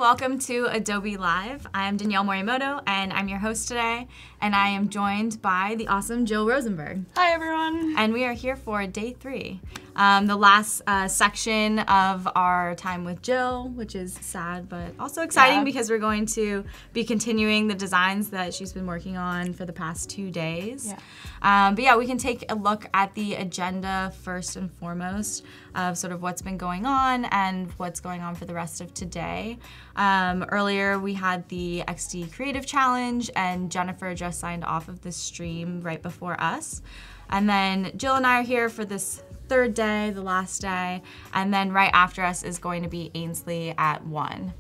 welcome to Adobe Live. I'm Danielle Morimoto, and I'm your host today, and I am joined by the awesome Jill Rosenberg. Hi, everyone. And we are here for day 3, the last section of our time with Jill, which is sad but also exciting because we're going to be continuing the designs that she's been working on for the past 2 days. But yeah, we can take a look at the agenda first and foremost of sort of what's been going on and what's going on for the rest of today. Earlier we had the XD Creative Challenge, and Jennifer just signed off of this stream right before us. And then Jill and I are here for this third day, the last day, and then right after us is going to be Ainsley at 1.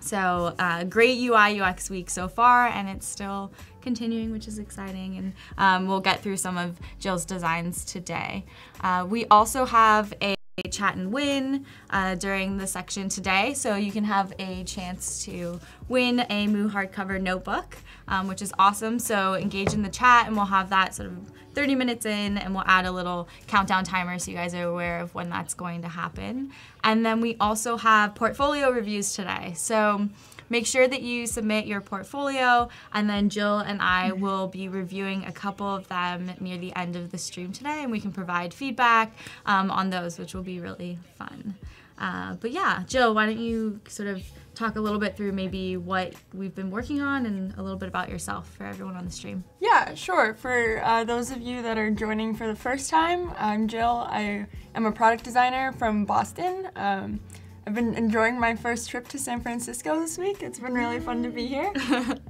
So great UI UX week so far, and it's still continuing, which is exciting, and we'll get through some of Jill's designs today. We also have a chat and win during the section today, so you can have a chance to win a Moo hardcover notebook, which is awesome. So engage in the chat, and we'll have that sort of 30 minutes in, and we'll add a little countdown timer so you guys are aware of when that's going to happen. And then we also have portfolio reviews today. So make sure that you submit your portfolio, and then Jill and I will be reviewing a couple of them near the end of the stream today, and we can provide feedback on those, which will be really fun. But yeah, Jill, why don't you sort of talk a little bit through maybe what we've been working on and a little bit about yourself for everyone on the stream. Yeah, sure. For those of you that are joining for the first time, I'm Jill. I am a product designer from Boston. I've been enjoying my first trip to San Francisco this week. It's been really fun to be here.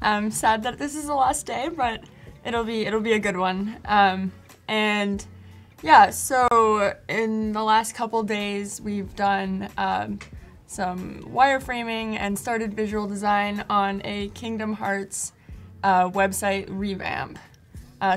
I'm sad that this is the last day, but it'll be a good one. And yeah, so in the last couple days, we've done some wireframing and started visual design on a Kingdom Hearts website revamp.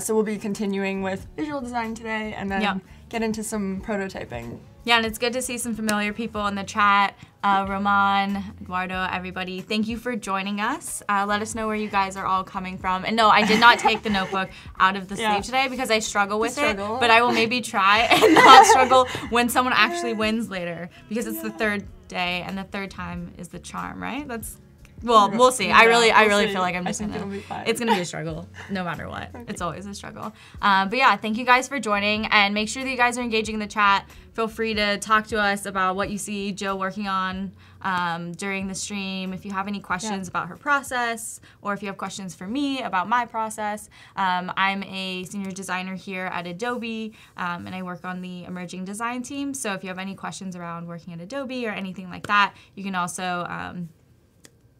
So we'll be continuing with visual design today, and then get into some prototyping. Yeah, and it's good to see some familiar people in the chat. Roman, Eduardo, everybody, thank you for joining us. Let us know where you guys are all coming from. And no, I did not take the notebook out of the sleeve today because I struggle with it, but I will maybe try and not struggle when someone actually wins later, because it's the third day, and the third time is the charm, right? That's, well, we'll see. I really feel like I'm just it's gonna be a struggle no matter what. Okay. It's always a struggle. But yeah, thank you guys for joining, and make sure that you guys are engaging in the chat. Feel free to talk to us about what you see Jill working on during the stream. If you have any questions about her process, or if you have questions for me about my process. I'm a senior designer here at Adobe, and I work on the emerging design team. So if you have any questions around working at Adobe or anything like that, you can also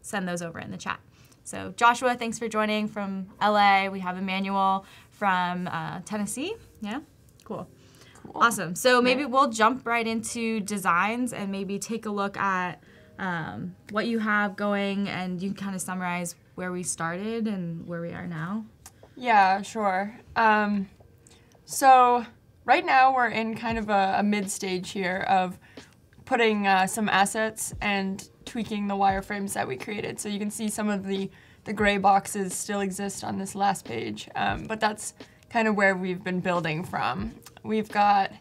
send those over in the chat. So Joshua, thanks for joining from LA. We have Emmanuel from Tennessee. Yeah, cool. Awesome. So maybe we'll jump right into designs and maybe take a look at what you have going, and you can kind of summarize where we started and where we are now. Yeah, sure. So right now we're in kind of a mid-stage here of putting some assets and tweaking the wireframes that we created. So you can see some of the gray boxes still exist on this last page, but that's kind of where we've been building from. We've got,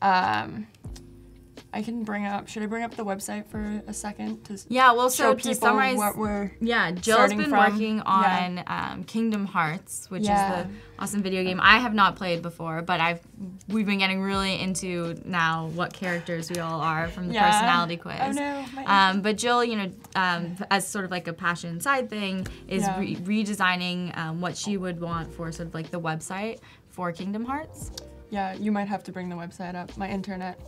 I can bring up, should I bring up the website for a second to show people to summarize what we're Jill's been working on Kingdom Hearts, which is the awesome video game I have not played before, but we've been getting really into now what characters we all are from the personality quiz. Oh no, but Jill, you know, as sort of like a passion side thing, is redesigning what she would want for sort of like the website for Kingdom Hearts. Yeah, you might have to bring the website up. My internet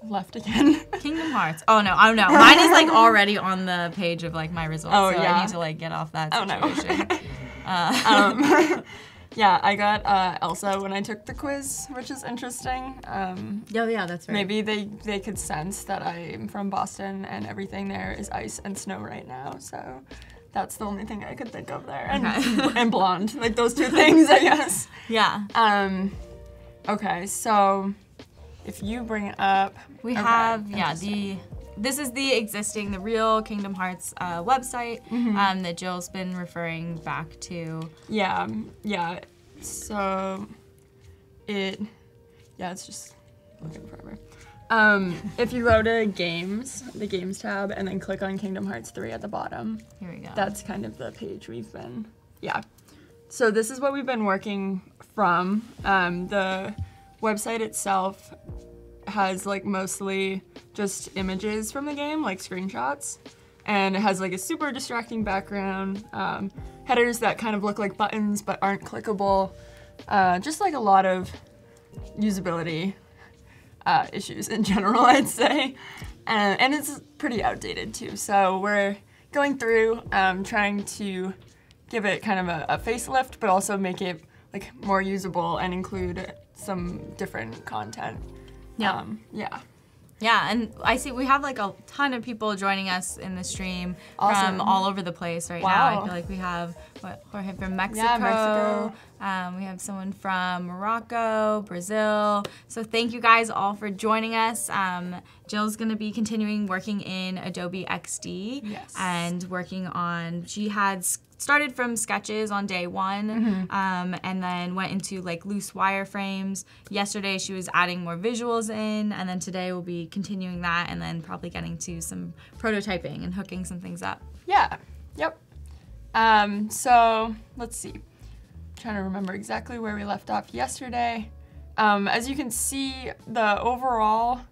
left again. Kingdom Hearts. Oh no, mine is like already on the page of like my results. Oh, so yeah. I need to like get off that situation. Yeah, I got Elsa when I took the quiz, which is interesting. Yeah, that's right. Maybe they could sense that I'm from Boston and everything there is ice and snow right now, so that's the only thing I could think of there. And blonde, like those two things, I guess. Yeah. Okay, so if you bring it up, we have this is the real Kingdom Hearts website that Jill's been referring back to. Yeah. So it's just looking forever. If you go to Games, the Games tab, and then click on Kingdom Hearts 3 at the bottom. Here we go. That's kind of the page we've been, yeah. So this is what we've been working from. The website itself has like mostly just images from the game, like screenshots. And it has like a super distracting background, headers that kind of look like buttons but aren't clickable. Just like a lot of usability issues in general, I'd say. And it's pretty outdated too. So we're going through trying to give it kind of a facelift, but also make it like more usable and include some different content. Yeah. Yeah, and I see we have like a ton of people joining us in the stream from all over the place right now. I feel like we have Jorge from Mexico. Yeah, Mexico. We have someone from Morocco, Brazil. So thank you guys all for joining us. Jill's gonna be continuing working in Adobe XD and working on, she had started from sketches on day one, and then went into like loose wireframes. Yesterday she was adding more visuals in, and then today we'll be continuing that and then probably getting to some prototyping and hooking some things up. Yeah, yep. So let's see. I'm trying to remember exactly where we left off yesterday. As you can see, the overall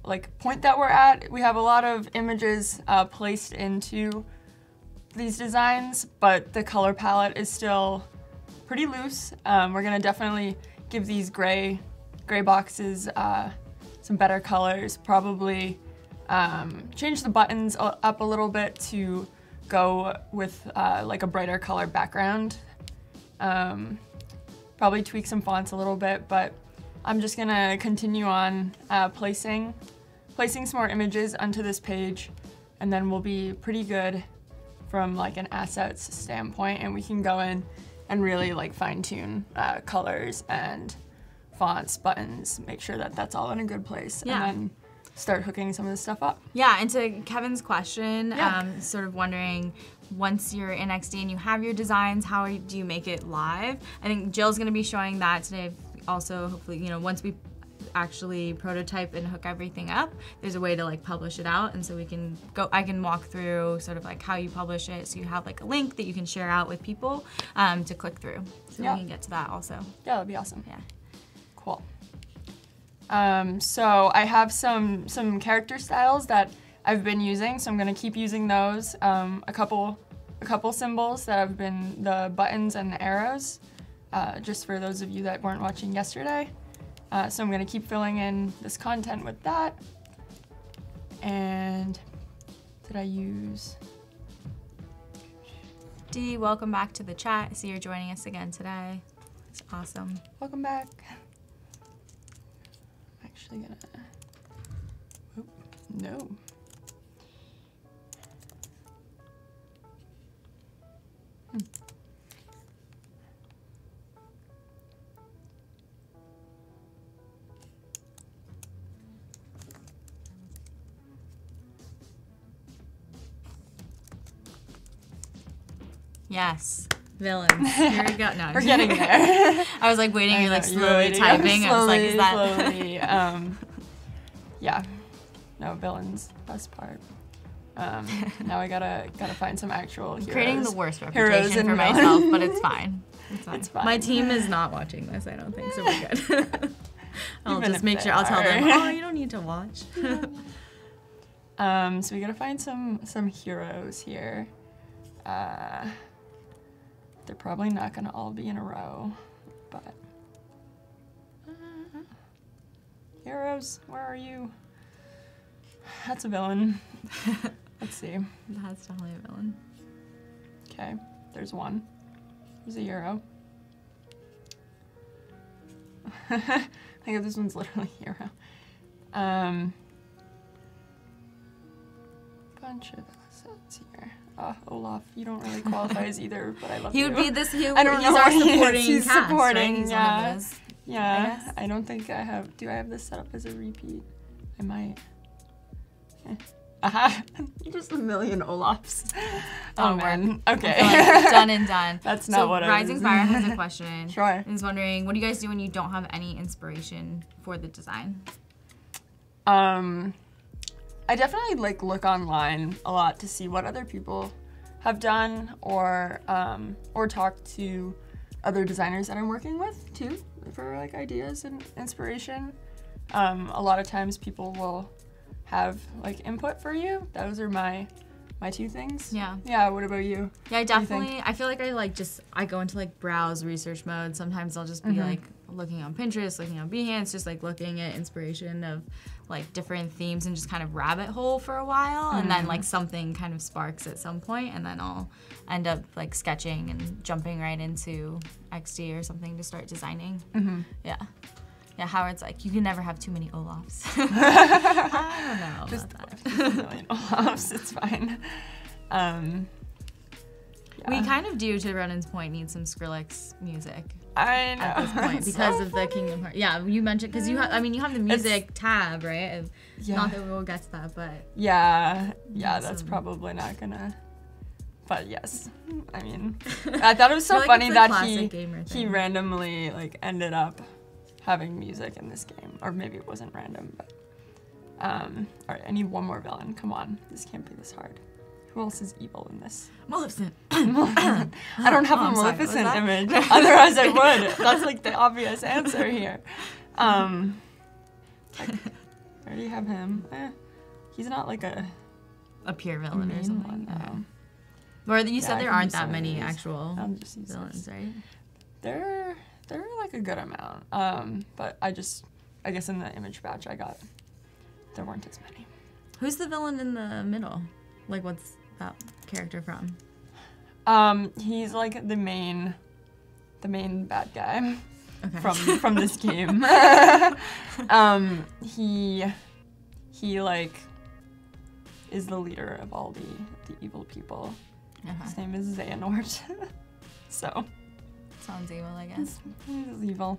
like point that we're at, we have a lot of images placed into these designs, but the color palette is still pretty loose. We're gonna definitely give these gray boxes some better colors, probably change the buttons up a little bit to go with like a brighter color background. Probably tweak some fonts a little bit, but I'm just gonna continue on placing some more images onto this page, and then we'll be pretty good from like an assets standpoint, and we can go in and really like fine tune colors and fonts, buttons, make sure that that's all in a good place, and then start hooking some of this stuff up. Yeah, and to Kevin's question, sort of wondering, once you're in XD and you have your designs, how do you make it live? I think Jill's gonna be showing that today. Also, hopefully, you know, once we actually prototype and hook everything up, there's a way to like publish it out, and so we can go, I can walk through sort of like how you publish it, so you have like a link that you can share out with people to click through. So we can get to that also. Yeah, that'd be awesome. Yeah. Cool. So I have some character styles that I've been using, so I'm gonna keep using those. A couple symbols that have been the buttons and the arrows, just for those of you that weren't watching yesterday. So I'm gonna keep filling in this content with that. And did I use? Dee, welcome back to the chat. I see you're joining us again today. It's awesome. Welcome back. I'm actually gonna, oh, no. Yes, villains. Here we go. No, we're getting there. I was like waiting. You're like slowly typing. I was like, is that slowly? Yeah. No, villains. Best part. Now I gotta find some actual heroes. Creating the worst reputation for myself, but it's fine. It's fine. My team is not watching this, I don't think, so we're good. I'll just make sure. I'll tell them, oh, you don't need to watch. So we gotta find some heroes here. They're probably not gonna all be in a row, but heroes, where are you? That's a villain. Let's see. That's definitely a villain. Okay, there's one. There's a hero. I think this one's literally hero. Bunch of assets here. Olaf, you don't really qualify as either, but I love you. He would be this. I don't know our supporting he's cast, supporting. Right? He's yeah. one of those, Yeah. I don't think I have. Do I have this set up as a repeat? I might. Aha! Just a million Olafs. Oh man. Okay. Like done and done. That's not what I was. Rising Fire has a question. Sure. He's wondering, what do you guys do when you don't have any inspiration for the design? I definitely like look online a lot to see what other people have done, or talk to other designers that I'm working with too for like ideas and inspiration. A lot of times people will have like input for you. Those are my two things. Yeah. Yeah, what about you? Yeah, I definitely, I feel like I go into like browse research mode. Sometimes I'll just be like looking on Pinterest, looking on Behance, just like looking at inspiration of like different themes and just kind of rabbit hole for a while. And then like something kind of sparks at some point, and then I'll end up like sketching and jumping right into XD or something to start designing. Yeah. Yeah, Howard's like, you can never have too many Olafs. I don't know Just about that. a million Olafs, it's fine. Yeah. We kind of do, to Ronan's point, need some Skrillex music I know. at this point because of the Kingdom Hearts. Yeah, you mentioned, because you have the music tab, right? Yeah. Not that we'll get to that, but. Yeah, that's probably not gonna. But yes, I mean, I thought it was so like funny it's a that classic gamer he thing. randomly like ended up having music in this game, or maybe it wasn't random. But all right, I need one more villain. Come on, this can't be this hard. Who else is evil in this? Maleficent. I don't have a I'm sorry, what was Maleficent that? image. Otherwise, I would. That's like the obvious answer here. I already have him. He's not like a pure villain or main something. one, Okay. though. Or you Yeah, said I there can aren't use that some of many these. actual I'll just use villains, this. right? They're like a good amount. But I guess in the image batch I got, there weren't as many. Who's the villain in the middle? Like, what's that character from? He's like the main bad guy Okay. from this game. He like is the leader of all the evil people. His name is Xehanort. So Sounds evil, I guess. he's evil.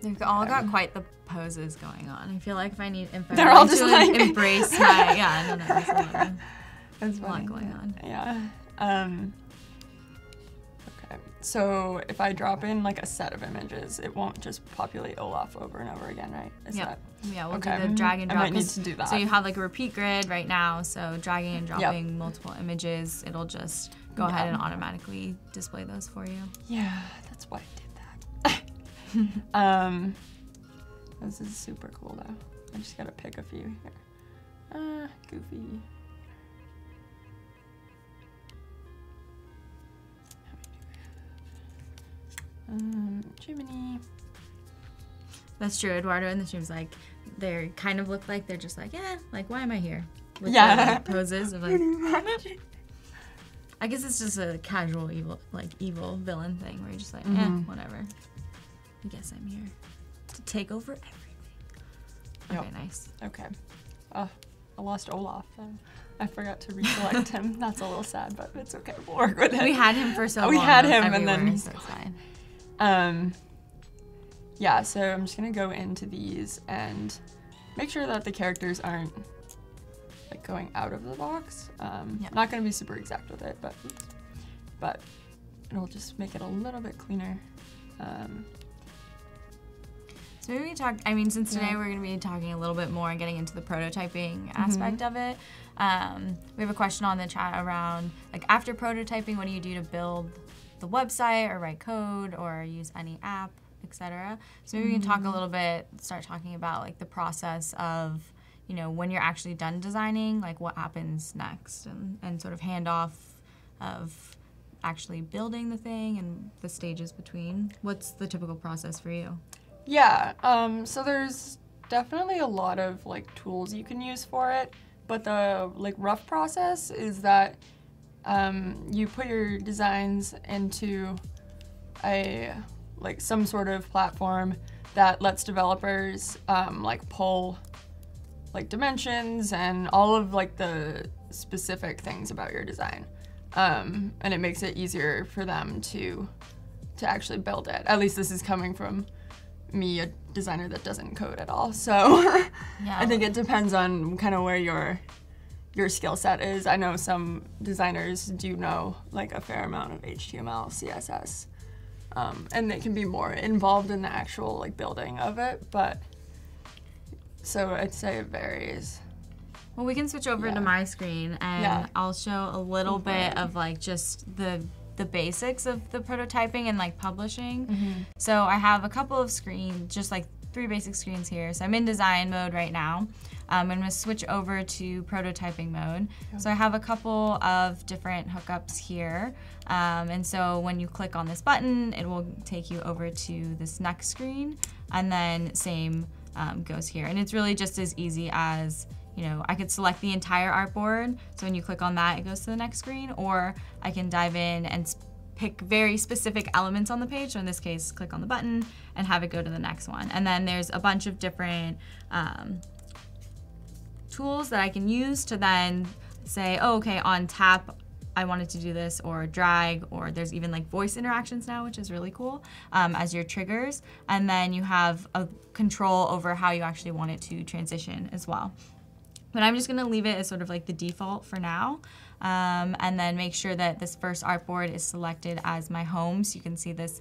They've all got quite the poses going on. I feel like if I They're all want just to like embrace my there's That's a lot funny. going on. Yeah. Okay. So if I drop in like a set of images, it won't just populate Olaf over and over again, right? Yeah, we'll Okay. do the drag and drop. I might need to do that. So you have like a repeat grid right now, so dragging and dropping multiple images, it'll just go ahead and automatically display those for you. Yeah, that's why I did that. This is super cool though. I just gotta pick a few here. Goofy. Jiminy. That's true. Eduardo and the team's like, they kind of look like they're just like, like why am I here? With Yeah. the poses of like. I guess it's just a casual evil villain thing where you're just like, whatever. I guess I'm here to take over everything. Okay, nice. Okay. I lost Olaf. I forgot to reselect him. That's a little sad, but it's okay. We'll work with it. We had him for so long. We had him, everywhere, and then so it's fine. Yeah, so I'm just gonna go into these and make sure that the characters aren't like going out of the box. Not gonna be super exact with it, but it'll just make it a little bit cleaner. So maybe we talk, since today we're going to be talking a little bit more and getting into the prototyping aspect of it. We have a question on the chat around, like, after prototyping, what do you do to build the website or write code or use any app, etc.? So maybe we can talk a little bit, start talking about, like, the process of, when you're actually done designing, like, what happens next and sort of handoff of actually building the thing and the stages between. What's the typical process for you? Yeah, so there's definitely a lot of like tools you can use for it, but the like rough process is that you put your designs into some sort of platform that lets developers like pull like dimensions and all of like the specific things about your design, and it makes it easier for them to actually build it. At least this is coming from me, a designer that doesn't code at all. So I think it depends on kind of where your skill set is. I know some designers do know like a fair amount of HTML, CSS, and they can be more involved in the actual like building of it. But So I'd say it varies. Well, we can switch over to my screen, and I'll show a little bit of like just the basics of the prototyping and like publishing. So I have a couple of screens, just like 3 basic screens here. So I'm in design mode right now. I'm gonna switch over to prototyping mode. So I have a couple of different hookups here. And so when you click on this button, it will take you over to this next screen, and then same goes here. And it's really just as easy as, you know, I could select the entire artboard, so when you click on that, it goes to the next screen, or I can dive in and pick very specific elements on the page. So in this case, click on the button and have it go to the next one. And then there's a bunch of different tools that I can use to then say, oh, okay, on tap, I wanted to do this, or drag, or there's even like voice interactions now, which is really cool, as your triggers. And then you have a control over how you actually want it to transition as well. But I'm just gonna leave it as sort of like the default for now. And then make sure that this first artboard is selected as my home. So you can see this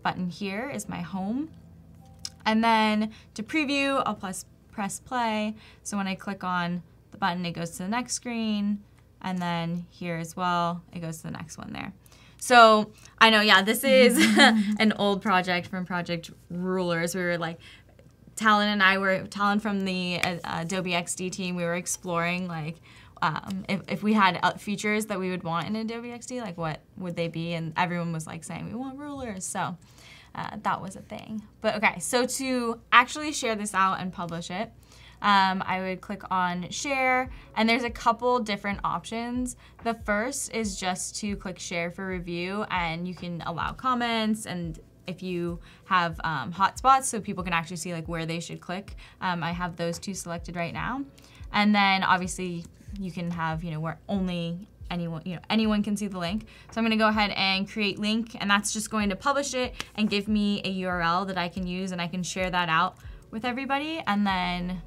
button here is my home. And then to preview, I'll press play. So when I click on the button, it goes to the next screen. And then here as well, it goes to the next one there. So I know, yeah, this is an old project from Project Rulers. We were like, Talon from the Adobe XD team, we were exploring like if we had features that we would want in Adobe XD, like what would they be? And everyone was like saying we want rulers, so that was a thing. But okay, so to actually share this out and publish it, I would click on share, and there's a couple different options. The first is just to click share for review, and you can allow comments, and if you have hotspots so people can actually see like where they should click. I have those 2 selected right now. And then obviously you can have, you know, where only anyone can see the link. So I'm gonna go ahead and create link, and that's just going to publish it and give me a URL that I can use, and I can share that out with everybody. And then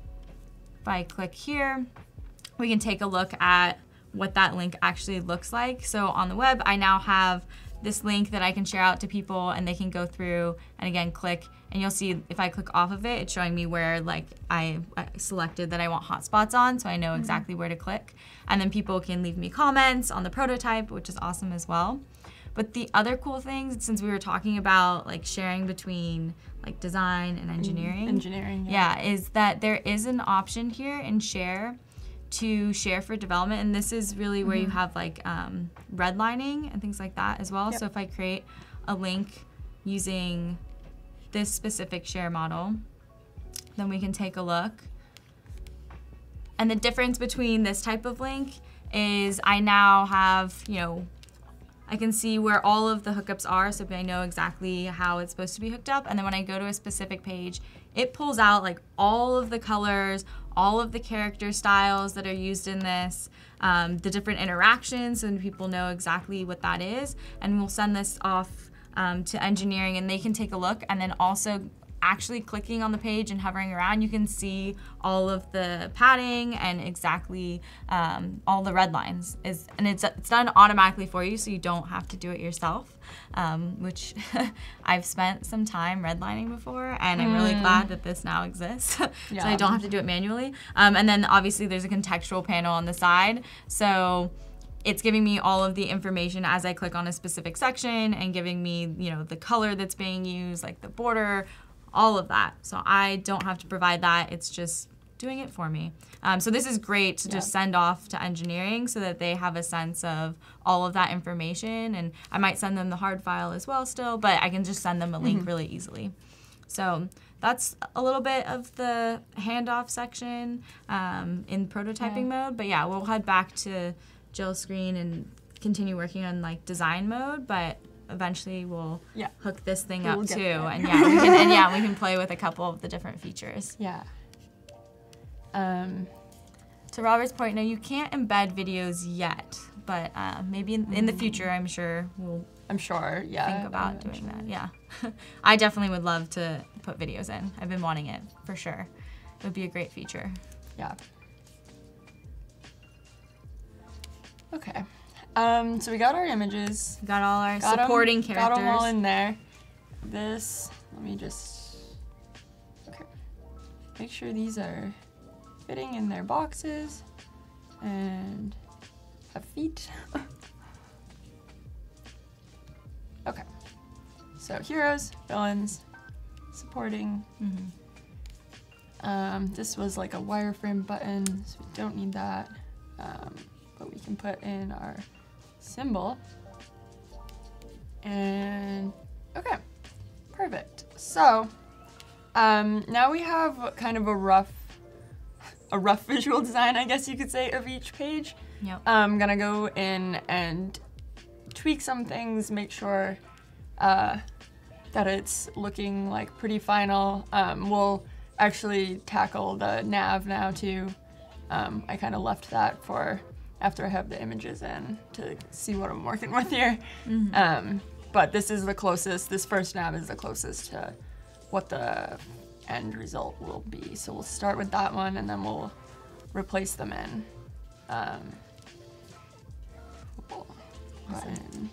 if I click here, we can take a look at what that link actually looks like. So on the web, I now have this link that I can share out to people, and they can go through and again click, and you'll see if I click off of it, it's showing me where like I selected that I want hotspots on, so I know exactly where to click. And then people can leave me comments on the prototype, which is awesome as well. But the other cool things, since we were talking about like sharing between like design and engineering, yeah, is that there is an option here in share to share for development, and this is really where you have like redlining and things like that as well. So if I create a link using this specific share model, then we can take a look. And the difference between this type of link is I now have, you know, I can see where all of the hookups are, so I know exactly how it's supposed to be hooked up. And then when I go to a specific page, it pulls out like all of the colors, all of the character styles that are used in this, the different interactions, so people know exactly what that is. And we'll send this off to engineering, and they can take a look. And then also actually clicking on the page and hovering around, you can see all of the padding and exactly all the red lines. And it's done automatically for you, so you don't have to do it yourself, which I've spent some time redlining before, and I'm really glad that this now exists, so I don't have to do it manually. And then obviously there's a contextual panel on the side, so it's giving me all of the information as I click on a specific section, and giving me, you know, the color that's being used, like the border, all of that. So I don't have to provide that. It's just doing it for me. So this is great to just send off to engineering so that they have a sense of all of that information. And I might send them the hard file as well still, but I can just send them a link really easily. So that's a little bit of the handoff section in prototyping mode. But yeah, we'll head back to Jill's screen and continue working on like design mode. But eventually we'll hook this thing up too, and we can play with a couple of the different features. To Robert's point, no, you can't embed videos yet, but maybe in the future, I'm sure we'll think about doing that. Yeah, I definitely would love to put videos in. I've been wanting it for sure. It would be a great feature. Yeah. Okay. So we got our images. Got all our supporting characters. Got them all in there. This, let me just, okay. make sure these are fitting in their boxes and have feet. Okay, so heroes, villains, supporting. This was like a wireframe button, so we don't need that, but we can put in our symbol. And okay, perfect. So now we have kind of a rough visual design, I guess you could say, of each page. Yep. I'm gonna go in and tweak some things, make sure that it's looking like pretty final. We'll actually tackle the nav now too. I kind of left that for after I have the images in to see what I'm working with here. But this is the closest, this first nav is the closest to what the end result will be. So we'll start with that one and then we'll replace them in. Button.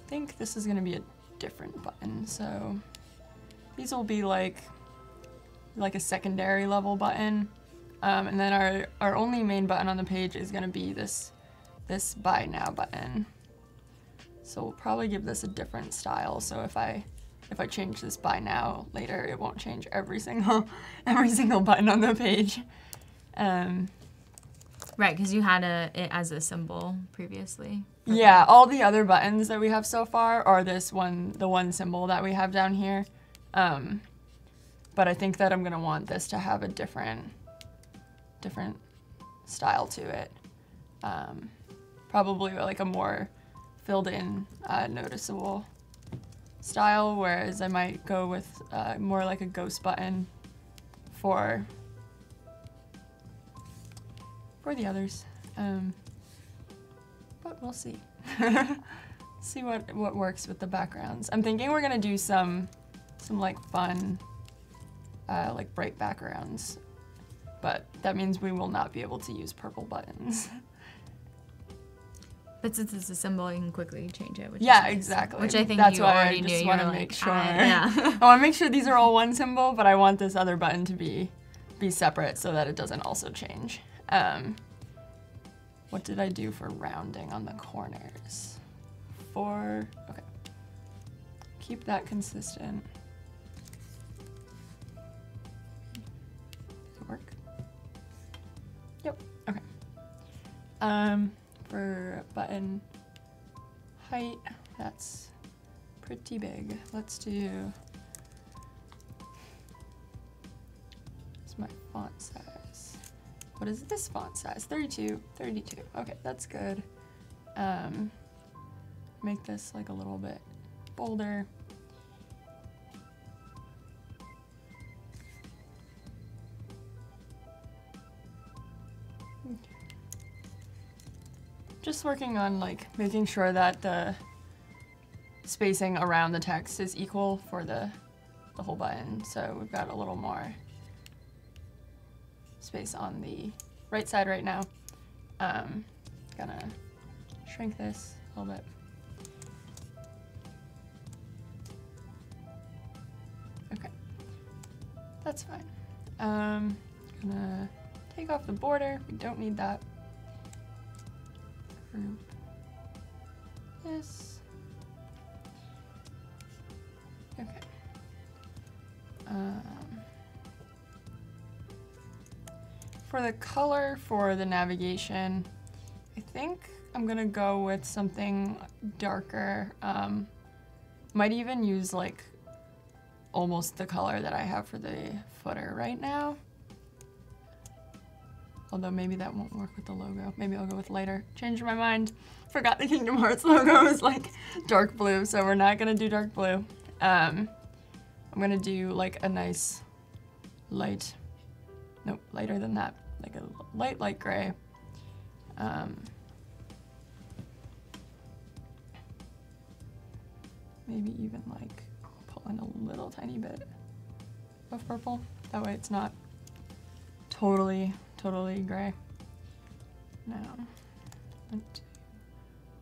I think this is gonna be a different button. So these will be like a secondary level button. And then our only main button on the page is gonna be this buy now button. So we'll probably give this a different style. So if I change this buy now later, it won't change every single button on the page. Right, because you had it as a symbol previously. Yeah, all the other buttons that we have so far are the one symbol that we have down here. But I think that I'm gonna want this to have a different style to it. Probably like a more filled in, noticeable style, whereas I might go with more like a ghost button for the others. But we'll see. See what works with the backgrounds. I'm thinking we're gonna do some like fun, like bright backgrounds, but that means we will not be able to use purple buttons. But since it's a symbol, you can quickly change it. Which Yeah, is nice. exactly. Which I think that's you why already I knew. just You want were to like, make sure. yeah. I want to make sure these are all one symbol, but I want this other button to be separate so that it doesn't also change. What did I do for rounding on the corners? Okay. Keep that consistent. Does it work? Yep, okay. For button height, that's pretty big. Let's do, what's my font size? What is this font size? 32. Okay, that's good. Make this like a little bit bolder. Just working on like making sure that the spacing around the text is equal for the whole button. So we've got a little more space on the right side right now. Gonna shrink this a little bit. Okay, that's fine. Gonna take off the border. We don't need that. Group this. Okay. For the color for the navigation, I think I'm gonna go with something darker. Might even use like almost the color that I have for the footer right now. Although maybe that won't work with the logo. Maybe I'll go with lighter. Changed my mind. Forgot the Kingdom Hearts logo is like dark blue, so we're not gonna do dark blue. I'm gonna do like a nice light, nope, lighter than that. Like a light gray. Maybe even like pull in a little tiny bit of purple. That way it's not totally gray. Now,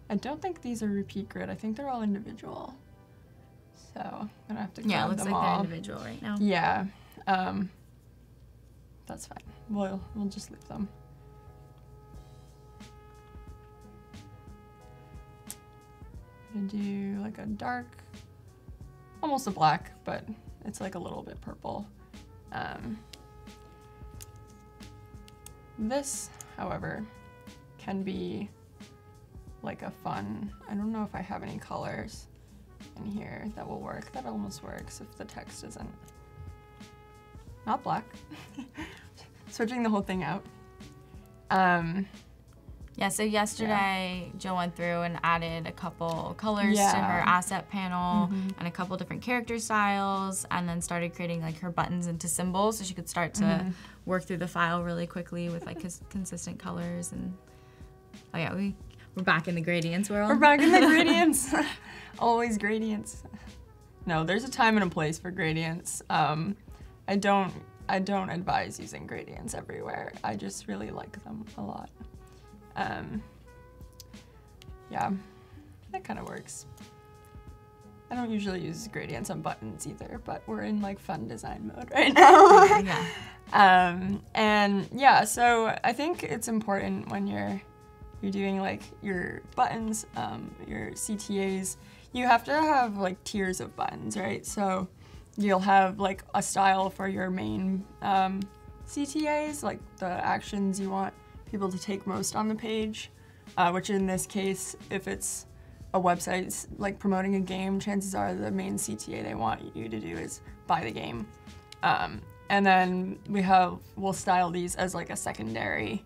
I don't think these are repeat grid. I think they're all individual. So I'm gonna have to Yeah, it looks them like all. they're individual right now. Yeah, That's fine. We'll just leave them. I'm gonna do like a dark, almost a black, but it's like a little bit purple. This, however, can be like a fun, I don't know if I have any colors in here that will work. That almost works if the text isn't not black. Switching the whole thing out. Yeah, so yesterday Jill went through and added a couple colors to her asset panel and a couple different character styles, and then started creating like her buttons into symbols so she could start to work through the file really quickly with like consistent colors. And oh yeah, we're back in the gradients world. We're back in the gradients. Always gradients. No, there's a time and a place for gradients. I don't advise using gradients everywhere. I just really like them a lot. Yeah, that kind of works. I don't usually use gradients on buttons either, but we're in like fun design mode right now. And yeah, so I think it's important when you're doing like your buttons, your CTAs, you have to have like tiers of buttons, right? So you'll have like a style for your main CTAs, like the actions you want people to take most on the page, which in this case, if it's a website like promoting a game, chances are the main CTA they want you to do is buy the game. And then we'll style these as like a secondary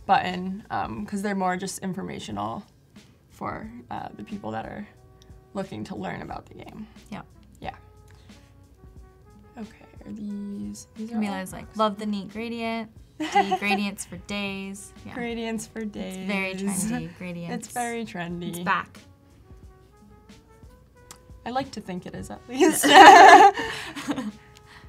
button, because they're more just informational for the people that are looking to learn about the game. Yeah. Yeah. Okay, are these are Camila's like, love the neat gradient. Gradients for days. Yeah. Gradients for days. It's very trendy, gradients. It's very trendy. It's back. I like to think it is, at least.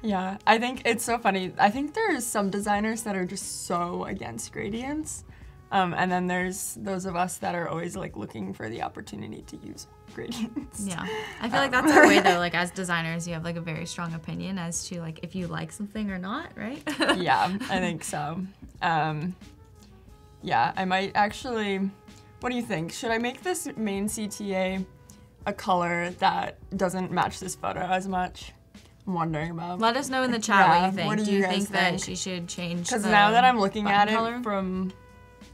Yeah, I think it's so funny. I think there's some designers that are just so against gradients. And then there's those of us that are always like looking for the opportunity to use gradients. Yeah, I feel like that's our way though. Like as designers, you have like a very strong opinion as to like if you like something or not, right? Yeah, I think so. Yeah, I might actually. What do you think? Should I make this main CTA a color that doesn't match this photo as much? I'm wondering about. Let us know in the chat what you think. What do you think that think? she should change? Because now that I'm looking at it color?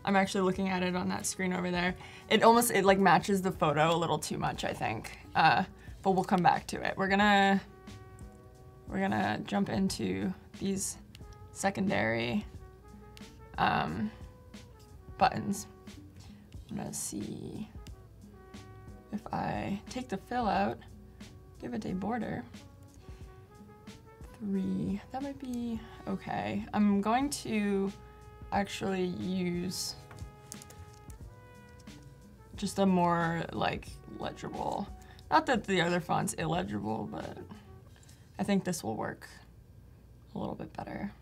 I'm actually looking at it on that screen over there. It like matches the photo a little too much, I think. But we'll come back to it. We're gonna jump into these secondary buttons. I'm gonna see if I take the fill out, give it a border. 3, that might be okay. I'm going to actually use just a more like legible, not that the other font's illegible, but I think this will work a little bit better.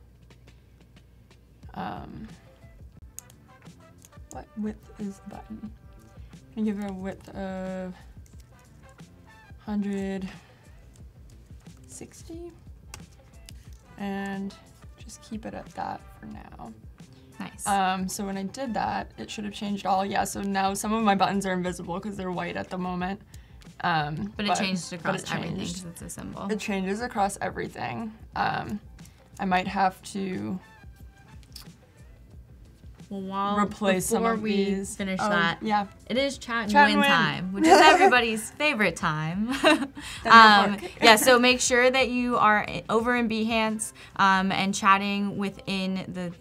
What width is the button? I'm gonna give it a width of 160 and just keep it at that for now. Nice. So when I did that, it should have changed all. Yeah, so now some of my buttons are invisible because they're white at the moment. But it changed across everything because it's a symbol. It changes across everything. I might have to replace some of these. Before we finish that, yeah, it is chat and win time, which is everybody's favorite time. Yeah, so make sure that you are over in Behance and chatting within the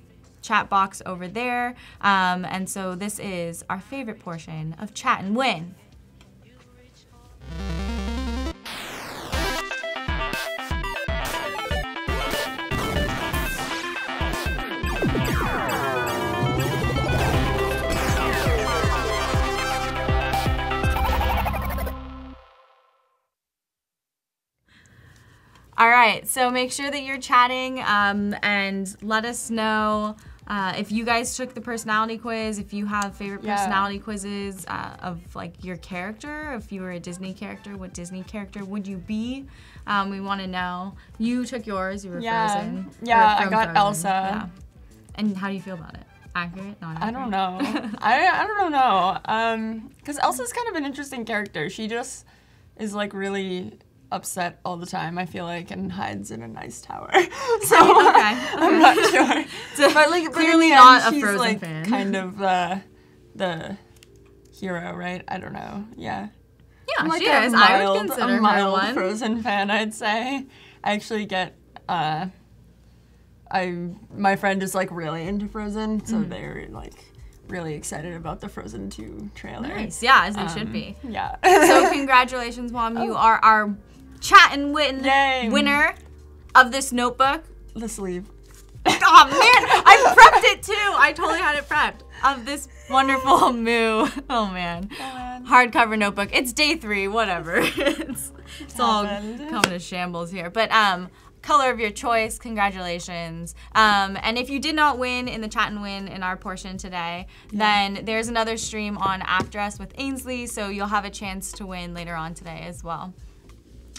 chat box over there. And so this is our favorite portion of Chat and Win. All right, so make sure that you're chatting and let us know if you guys took the personality quiz, if you have favorite personality quizzes of like your character, if you were a Disney character, what Disney character would you be? We want to know. You took yours. You were Frozen. Yeah, I got Frozen. Elsa. Yeah. And how do you feel about it? Accurate? Not accurate? I don't know. I don't know. Because Elsa's kind of an interesting character. She just is like really upset all the time, I feel like, and hides in a nice tower. So I'm not sure. So but like clearly not a she's Frozen like fan. kind of the hero, right? I don't know. Yeah. Yeah, I'm like she is. I would consider a mild her one. Frozen fan, I'd say. I actually get my friend is like really into Frozen, so they're like really excited about the Frozen 2 trailer. Nice. Yeah, as they should be. Yeah. So congratulations, Mom. You are our Chat and Win winner of this notebook. The sleeve. Oh man, I prepped it too. I totally had it prepped. Of this wonderful Moo. Oh man. Hardcover notebook. It's day 3, whatever. it's all coming to shambles here. But color of your choice, congratulations. And if you did not win in the Chat and Win in our portion today, then there's another stream on After Us with Ainsley, so you'll have a chance to win later on today as well.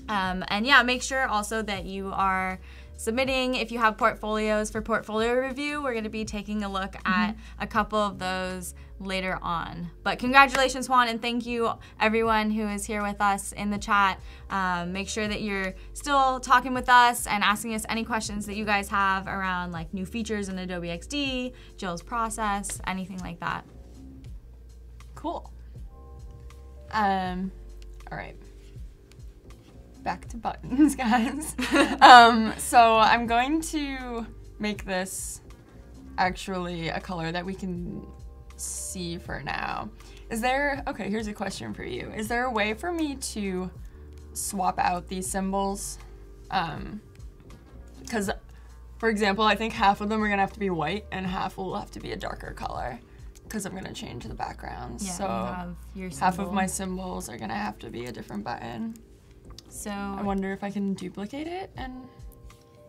And yeah, make sure also that you are submitting. If you have portfolios for portfolio review, we're going to be taking a look at a couple of those later on. But congratulations, Juan, and thank you everyone who is here with us in the chat. Make sure that you're still talking with us and asking us any questions that you guys have around like new features in Adobe XD, Jill's process, anything like that. Cool. All right. Back to buttons, guys. So I'm going to make this actually a color that we can see for now. Is there, okay, here's a question for you. Is there a way for me to swap out these symbols? Because, for example, I think half of them are gonna have to be white and half will have to be a darker color because I'm gonna change the backgrounds. Yeah, so half of my symbols are gonna have to be a different button. So I wonder if I can duplicate it and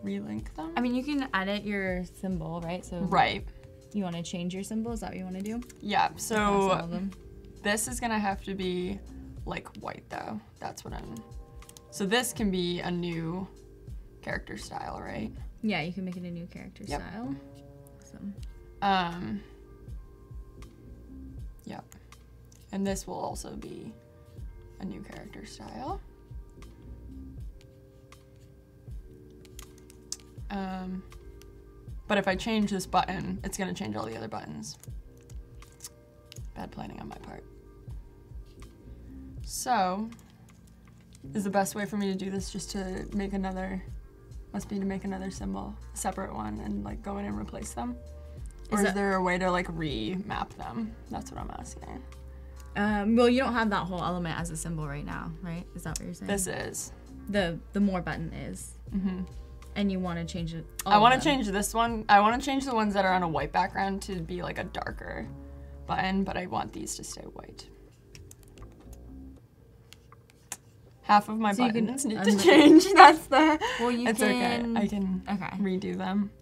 relink them. I mean, you can edit your symbol, right? So right. You want to change your symbol? Is that what you want to do? Yeah. So this is gonna have to be like white though. That's what I'm. So this can be a new character style, right? Yeah, you can make it a new character style. Awesome. Yep. And this will also be a new character style. But if I change this button, it's gonna change all the other buttons. Bad planning on my part. So, is the best way for me to do this just to make another, must be to make another symbol, a separate one, and like go in and replace them? Or is there a way to like remap them? That's what I'm asking. Well, you don't have that whole element as a symbol right now, right? Is that what you're saying? This is. The more button is. Mm-hmm. And you want to change it. I want to change this one. I want to change the ones that are on a white background to be like a darker button, but I want these to stay white. Half of my buttons need to change. That's the. Well, you it's can. Okay. I can redo them.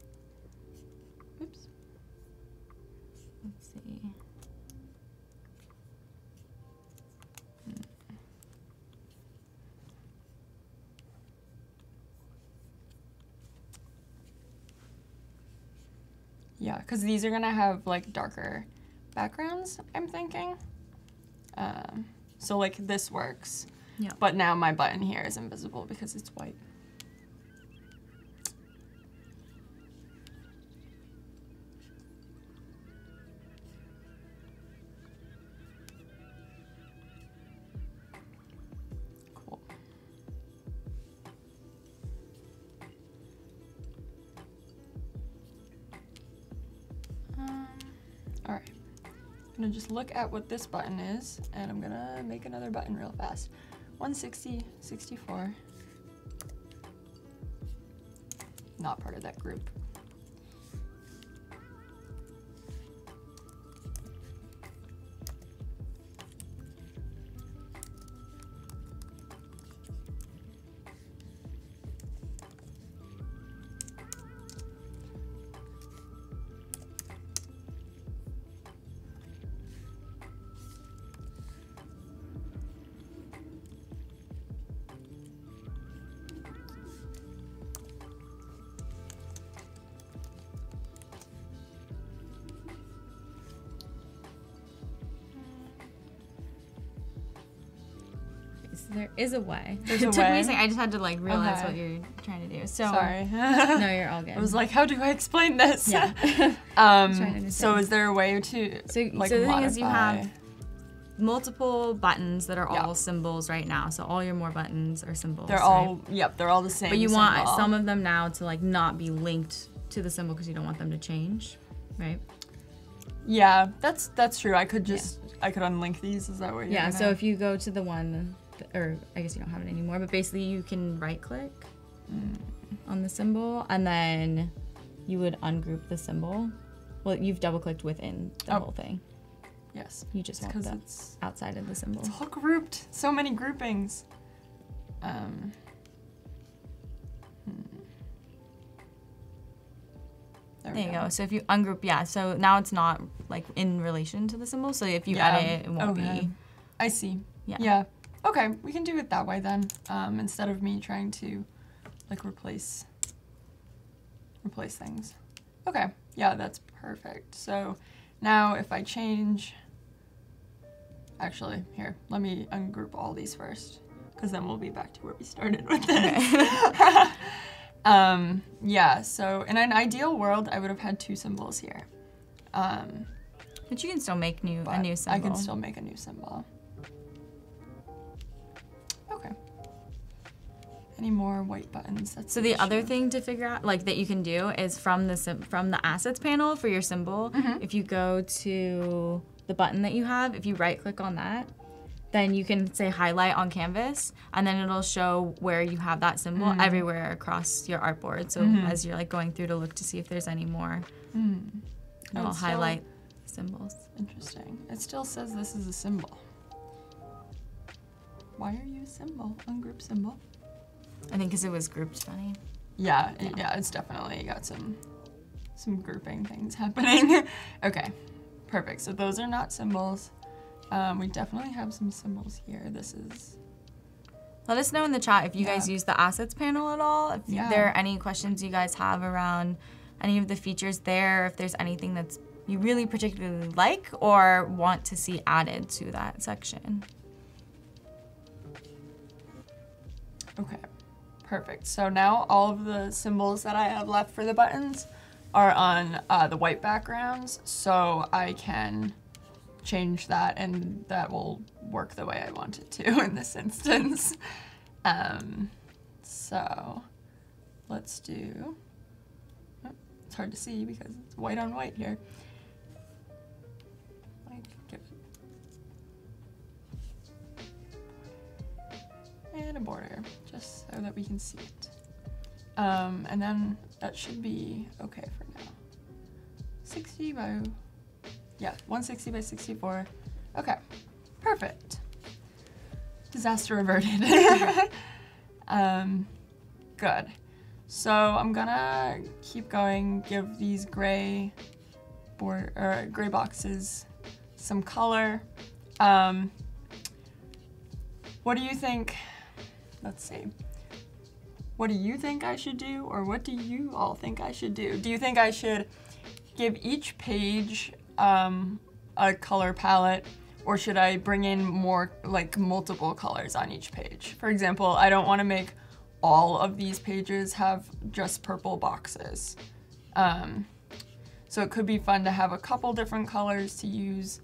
Oops. Let's see. Yeah, because these are gonna have like darker backgrounds, I'm thinking. So like this works, but now my button here is invisible because it's white. Cool. All right, I'm gonna just look at what this button is, and I'm gonna make another button real fast. 160, 64. Not part of that group. There is a way. There's It a took me way? a second. I just had to like realize Okay. what you're trying to do. So Sorry. no, you're all good. I was like, how do I explain this? Yeah. Trying to understand. So is there a way to So like the thing modify? is, you have multiple buttons that are Yeah. all symbols right now. So all your more buttons are symbols. They're right? all they're all the same. But you want symbol. some of them now to like not be linked to the symbol because you don't want them to change, right? Yeah, that's true. I could just I could unlink these. Is that what you're Yeah. gonna... So if you go to the one, or I guess you don't have it anymore, but basically you can right click on the symbol and then you would ungroup the symbol. Well, you've double clicked within the whole thing. Yes. You just want because that it's outside of the symbol. all grouped. So many groupings. There you go. So if you ungroup, yeah, so now it's not like in relation to the symbol. So if you edit, it won't be. I see. Yeah. Yeah. Okay, we can do it that way then. Instead of me trying to like replace things. Okay. Yeah, that's perfect. So now if I change, actually, here, let me ungroup all these first, because then we'll be back to where we started with this. Yeah, so in an ideal world, I would have had 2 symbols here. But you can still make a new symbol. I can still make a new symbol. Okay. Any more white buttons? That's So the other thing to figure out, like that you can do, is from the assets panel for your symbol. If you go to the button that you have, if you right click on that, then you can say highlight on canvas, and then it'll show where you have that symbol everywhere across your artboard. So as you're like going through to look to see if there's any more, it'll highlight symbols. Interesting. It still says this is a symbol. Why are you a symbol? Ungroup symbol? I think because it was grouped funny. Yeah, it's definitely got some grouping things happening. Okay, perfect. So those are not symbols. We definitely have some symbols here. This is... Let us know in the chat if you guys use the assets panel at all. If there are any questions you guys have around any of the features there, if there's anything that's you really particularly like or want to see added to that section. Okay, perfect. So now all of the symbols that I have left for the buttons are on the white backgrounds, so I can change that and that will work the way I want it to in this instance. So let's do, it's hard to see because it's white on white here. And a border, just so that we can see it. And then that should be okay for now. 60 by, yeah, 160 by 64. Okay, perfect. Disaster averted. Good. So I'm gonna keep going, give these gray boxes some color. What do you think? Let's see. What do you think I should do, or what do you all think I should do? Do you think I should give each page a color palette, or should I bring in more, like multiple colors on each page? For example, I don't want to make all of these pages have just purple boxes. So it could be fun to have a couple different colors to use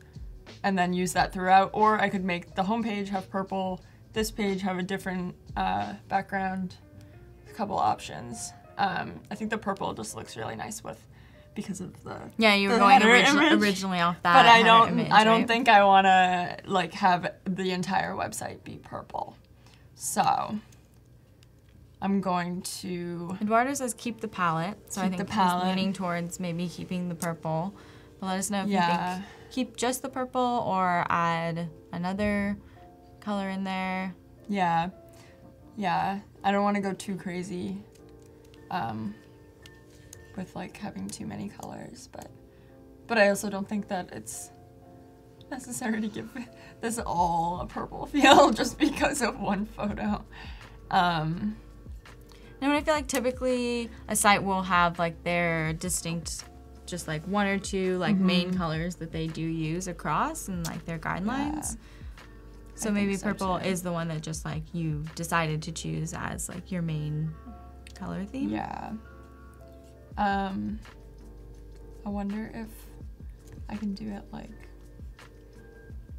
and then use that throughout, or I could make the home page have purple, this page have a different background, a couple options. I think the purple just looks really nice because of the you were the going header originally off that. But I don't right? think I want to like have the entire website be purple. So I'm going to. Eduardo says keep the palette, so I Keep think the palette. he's leaning towards maybe keeping the purple. But let us know if you think keep just the purple or add another color in there. Yeah. I don't want to go too crazy with like having too many colors, but I also don't think that it's necessary to give this all a purple feel just because of one photo. And I feel like typically a site will have like their distinct, just like one or two like main colors that they do use across and like their guidelines. So maybe purple is the one that just like you decided to choose as like your main color theme? Yeah. I wonder if I can do it like,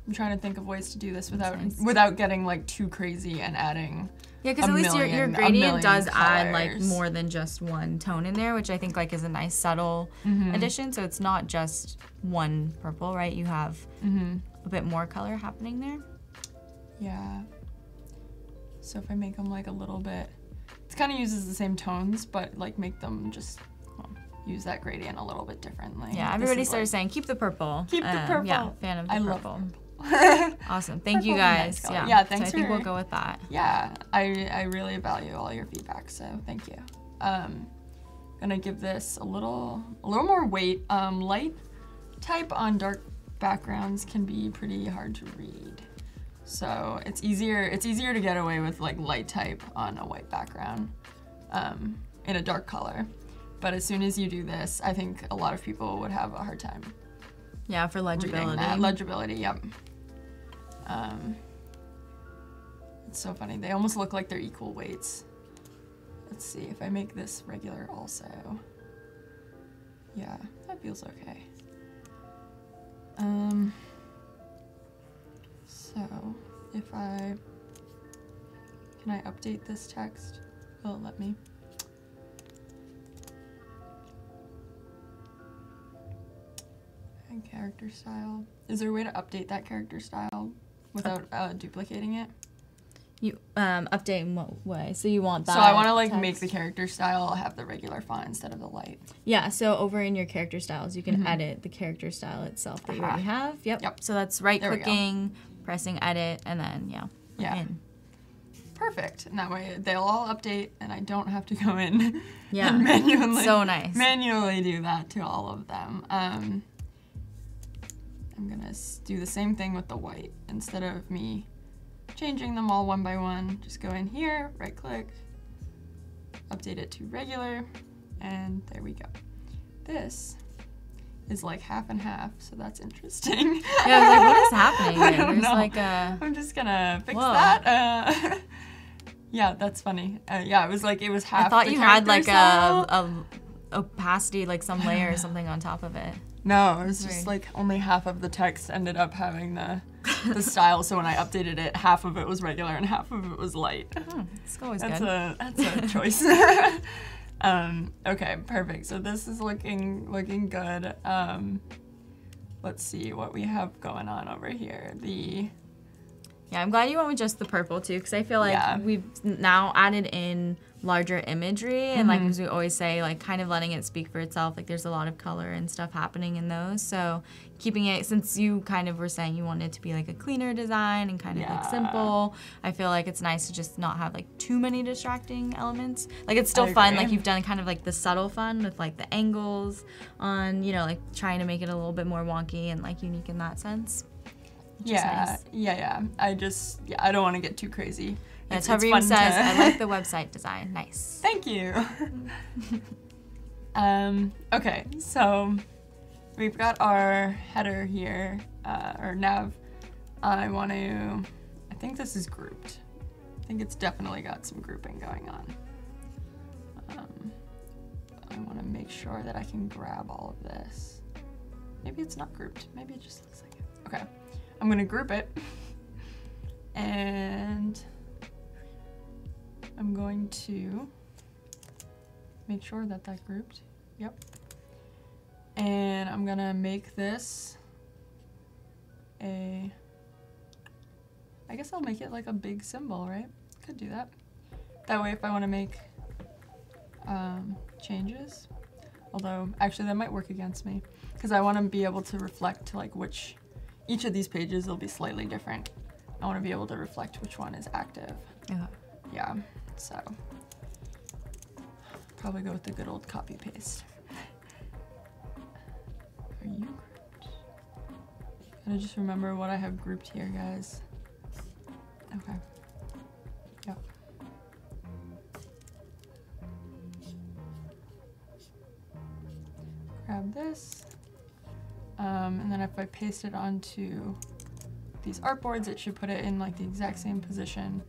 I'm trying to think of ways to do this without getting like too crazy and adding. Yeah, because at least your gradient does add like more than just one tone in there, which I think like is a nice subtle addition. So it's not just one purple, right? You have a bit more color happening there. Yeah. So if I make them like a little bit, it kind of uses the same tones, but like make them just use that gradient a little bit differently. Yeah, everybody started saying keep the purple. Keep the purple. Yeah, fan of the purple. Love purple. Awesome. Thank you guys. Nice yeah, thanks. So I think we'll go with that. Yeah, I really value all your feedback, so thank you. Gonna give this a little more weight. Light type on dark backgrounds can be pretty hard to read. So it's easier to get away with like light type on a white background in a dark color. But as soon as you do this, I think a lot of people would have a hard time. Yeah, for legibility. Legibility, yep. It's so funny. They almost look like they're equal weights. Let's see if I make this regular also. Yeah, that feels okay. So if can I update this text? Will it let me? And character style. Is there a way to update that character style without duplicating it? You update in what way? So you want that? So I want to like make the character style have the regular font instead of the light. Yeah. So over in your character styles, you can edit the character style itself that you already have. Yep. So that's right-clicking, pressing edit, and then in. Perfect. And that way they'll all update, and I don't have to go in and manually do that to all of them. I'm gonna do the same thing with the white. Instead of me changing them all one by one, just go in here, right click, update it to regular, and there we go. This is like half and half, so that's interesting. Yeah, I was like, what is happening? I don't know. Like I'm just gonna fix that. Yeah, that's funny. Yeah, it was half. I thought you had like a opacity, like some layer or something on top of it. No, it was just like only half of the text ended up having the style. So when I updated it, half of it was regular and half of it was light. It's always good. That's a choice. Okay, perfect. So this is looking good. Let's see what we have going on over here. Yeah, I'm glad you went with just the purple too, because I feel like we've now added in larger imagery, and like as we always say, like kind of letting it speak for itself. Like there's a lot of color and stuff happening in those, so keeping it, since you kind of were saying you wanted it to be like a cleaner design and kind of like simple, I feel like it's nice to just not have like too many distracting elements. Like it's still fun, like you've done kind of like the subtle fun with like the angles on, you know, like trying to make it a little bit more wonky and like unique in that sense. Yeah, nice. I don't want to get too crazy. Yeah, Tavreem says, I like the website design. Nice. Thank you. Okay, so we've got our header here, or nav. I think this is grouped. I think it's definitely got some grouping going on. I want to make sure that I can grab all of this. Maybe it's not grouped. Maybe it just looks like it. Okay. I'm gonna group it, and I'm going to make sure that that's grouped. Yep. And I'm gonna make this I guess I'll make it like a big symbol, right? Could do that. That way if I want to make changes, although actually that might work against me, because I want to be able to reflect like each of these pages will be slightly different. I want to be able to reflect which one is active. Yeah, so probably go with the good old copy paste. Are you grouped? Gotta just remember what I have grouped here, guys. Okay. Yep. Grab this. And then if I paste it onto these artboards, it should put it in like the exact same position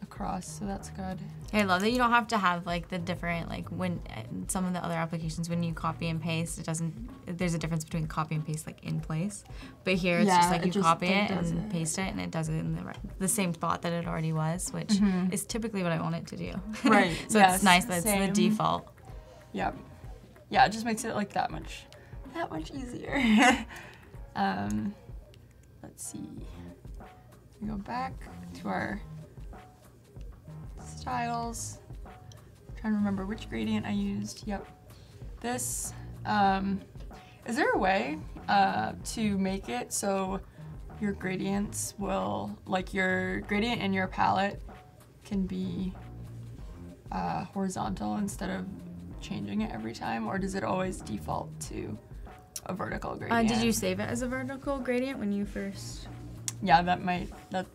across, so that's good. I love that you don't have to have like the different, like when some of the other applications, when you copy and paste, it doesn't, there's a difference between copy and paste like in place. But here it's just like you copy it and paste it, and it does it in the same spot that it already was, which is typically what I want it to do. Right. So it's nice that it's the default. Yep. Yeah, it just makes it like that much easier. Let's see. We go back to our styles. I'm trying to remember which gradient I used. Yep. This. Is there a way to make it so your gradients will, like your gradient in your palette can be horizontal instead of changing it every time, or does it always default to a vertical gradient? Did you save it as a vertical gradient when you first? Yeah, that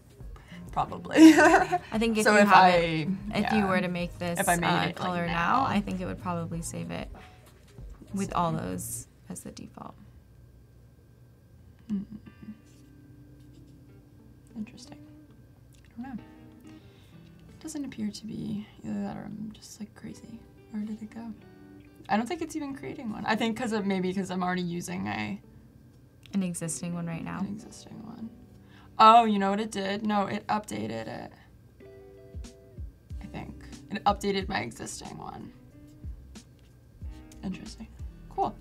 probably. I think if so you if have I it, if you were to make this if I made it color like now, I think it would probably save it with all those as the default. Interesting. I don't know. It doesn't appear to be either that or I'm just like crazy. Where did it go? I don't think it's even creating one. I think because I'm already using an existing one right now. An existing one. Oh, you know what it did? No, it updated it. I think. It updated my existing one. Interesting. Cool.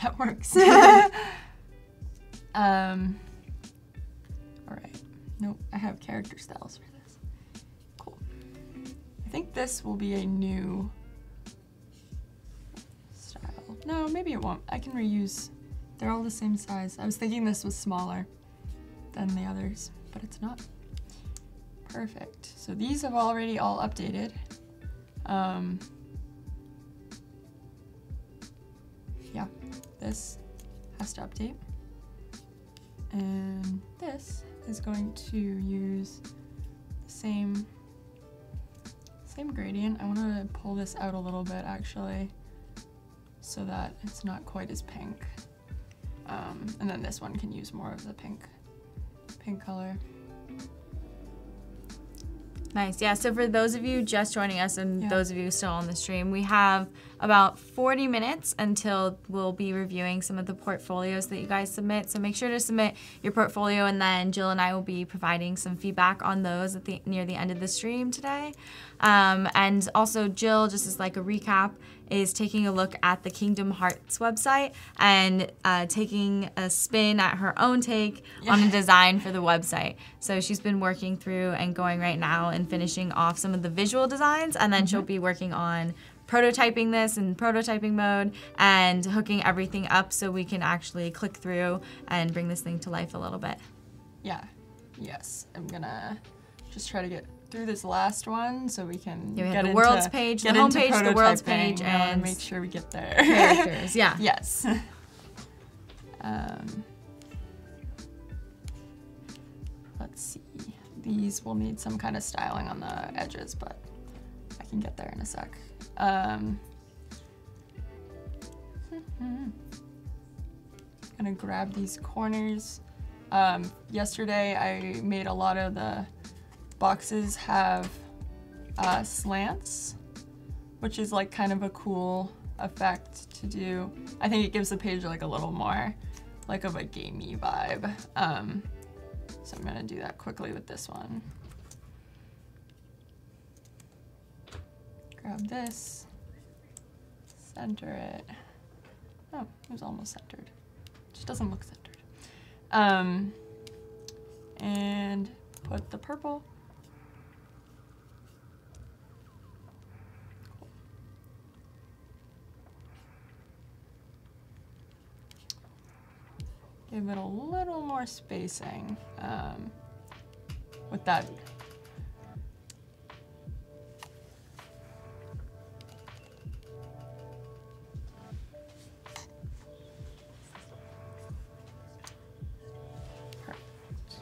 That works. Alright. Nope, I have character styles for this. Cool. I think this will be a new style. No, maybe it won't. I can reuse. They're all the same size. I was thinking this was smaller than the others, but it's not. Perfect. So these have already all updated. Yeah, this has to update. And this is going to use the same gradient. I want to pull this out a little bit actually so that it's not quite as pink. And then this one can use more of the pink color. Nice. Yeah, so for those of you just joining us and those of you still on the stream, we have about 40 minutes until we'll be reviewing some of the portfolios that you guys submit. So make sure to submit your portfolio, and then Jill and I will be providing some feedback on those at near the end of the stream today. And also Jill, just as like a recap, is taking a look at the Kingdom Hearts website and taking a spin at her own take on a design for the website. So she's been working through and going right now and finishing off some of the visual designs, and then she'll be working on prototyping this in prototyping mode and hooking everything up so we can actually click through and bring this thing to life a little bit. Yeah. Yes. I'm gonna just try to get through this last one so we can get the into world's page, the homepage, the world's page, and make sure we get there. Characters, yeah. Yes. Let's see. These will need some kind of styling on the edges, but I can get there in a sec. Gonna grab these corners. Yesterday I made a lot of the boxes have slants, which is like kind of a cool effect to do. I think it gives the page like a little more like of a gamey vibe. So I'm gonna do that quickly with this one. Grab this, center it. Oh, it was almost centered. It just doesn't look centered. And put the purple. Give it a little more spacing with that. Perfect.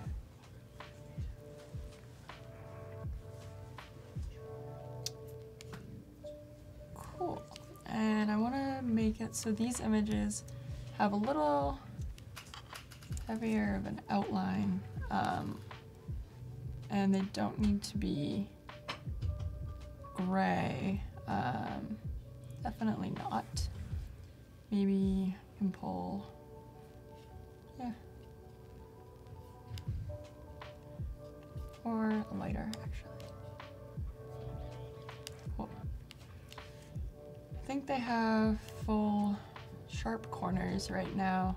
Cool. And I want to make it so these images have a little heavier of an outline. And they don't need to be gray. Definitely not. Maybe I can pull, yeah. Or lighter, actually. Cool. I think they have full sharp corners right now,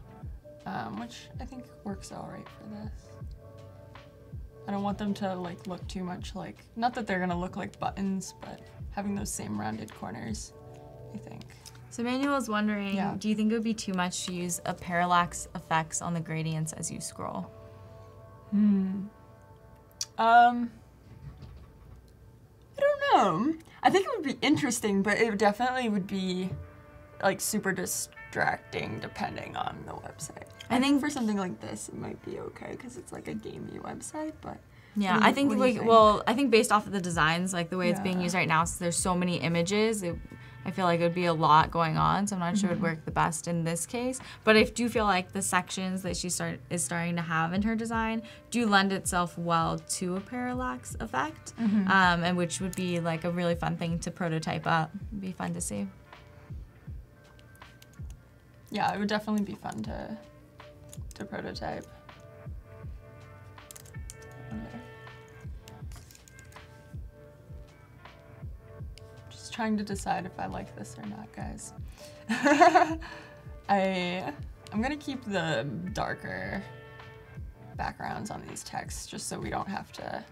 which I think works all right for this. I don't want them to like look too much like, not that they're gonna look like buttons, but having those same rounded corners, I think. So Manuel is wondering, do you think it would be too much to use a parallax effects on the gradients as you scroll? I don't know. I think it would be interesting, but it definitely would be like super distracting depending on the website. I think for something like this, it might be okay because it's like a gamey website, but yeah, I think well, I think based off of the designs, like the way it's being used right now, so there's so many images, I feel like it would be a lot going on, so I'm not sure it would work the best in this case. But I do feel like the sections that she is starting to have in her design do lend itself well to a parallax effect, and which would be like a really fun thing to prototype up. It'd be fun to see. Yeah, it would definitely be fun to prototype. Just trying to decide if I like this or not, guys. I'm gonna keep the darker backgrounds on these texts just so we don't have to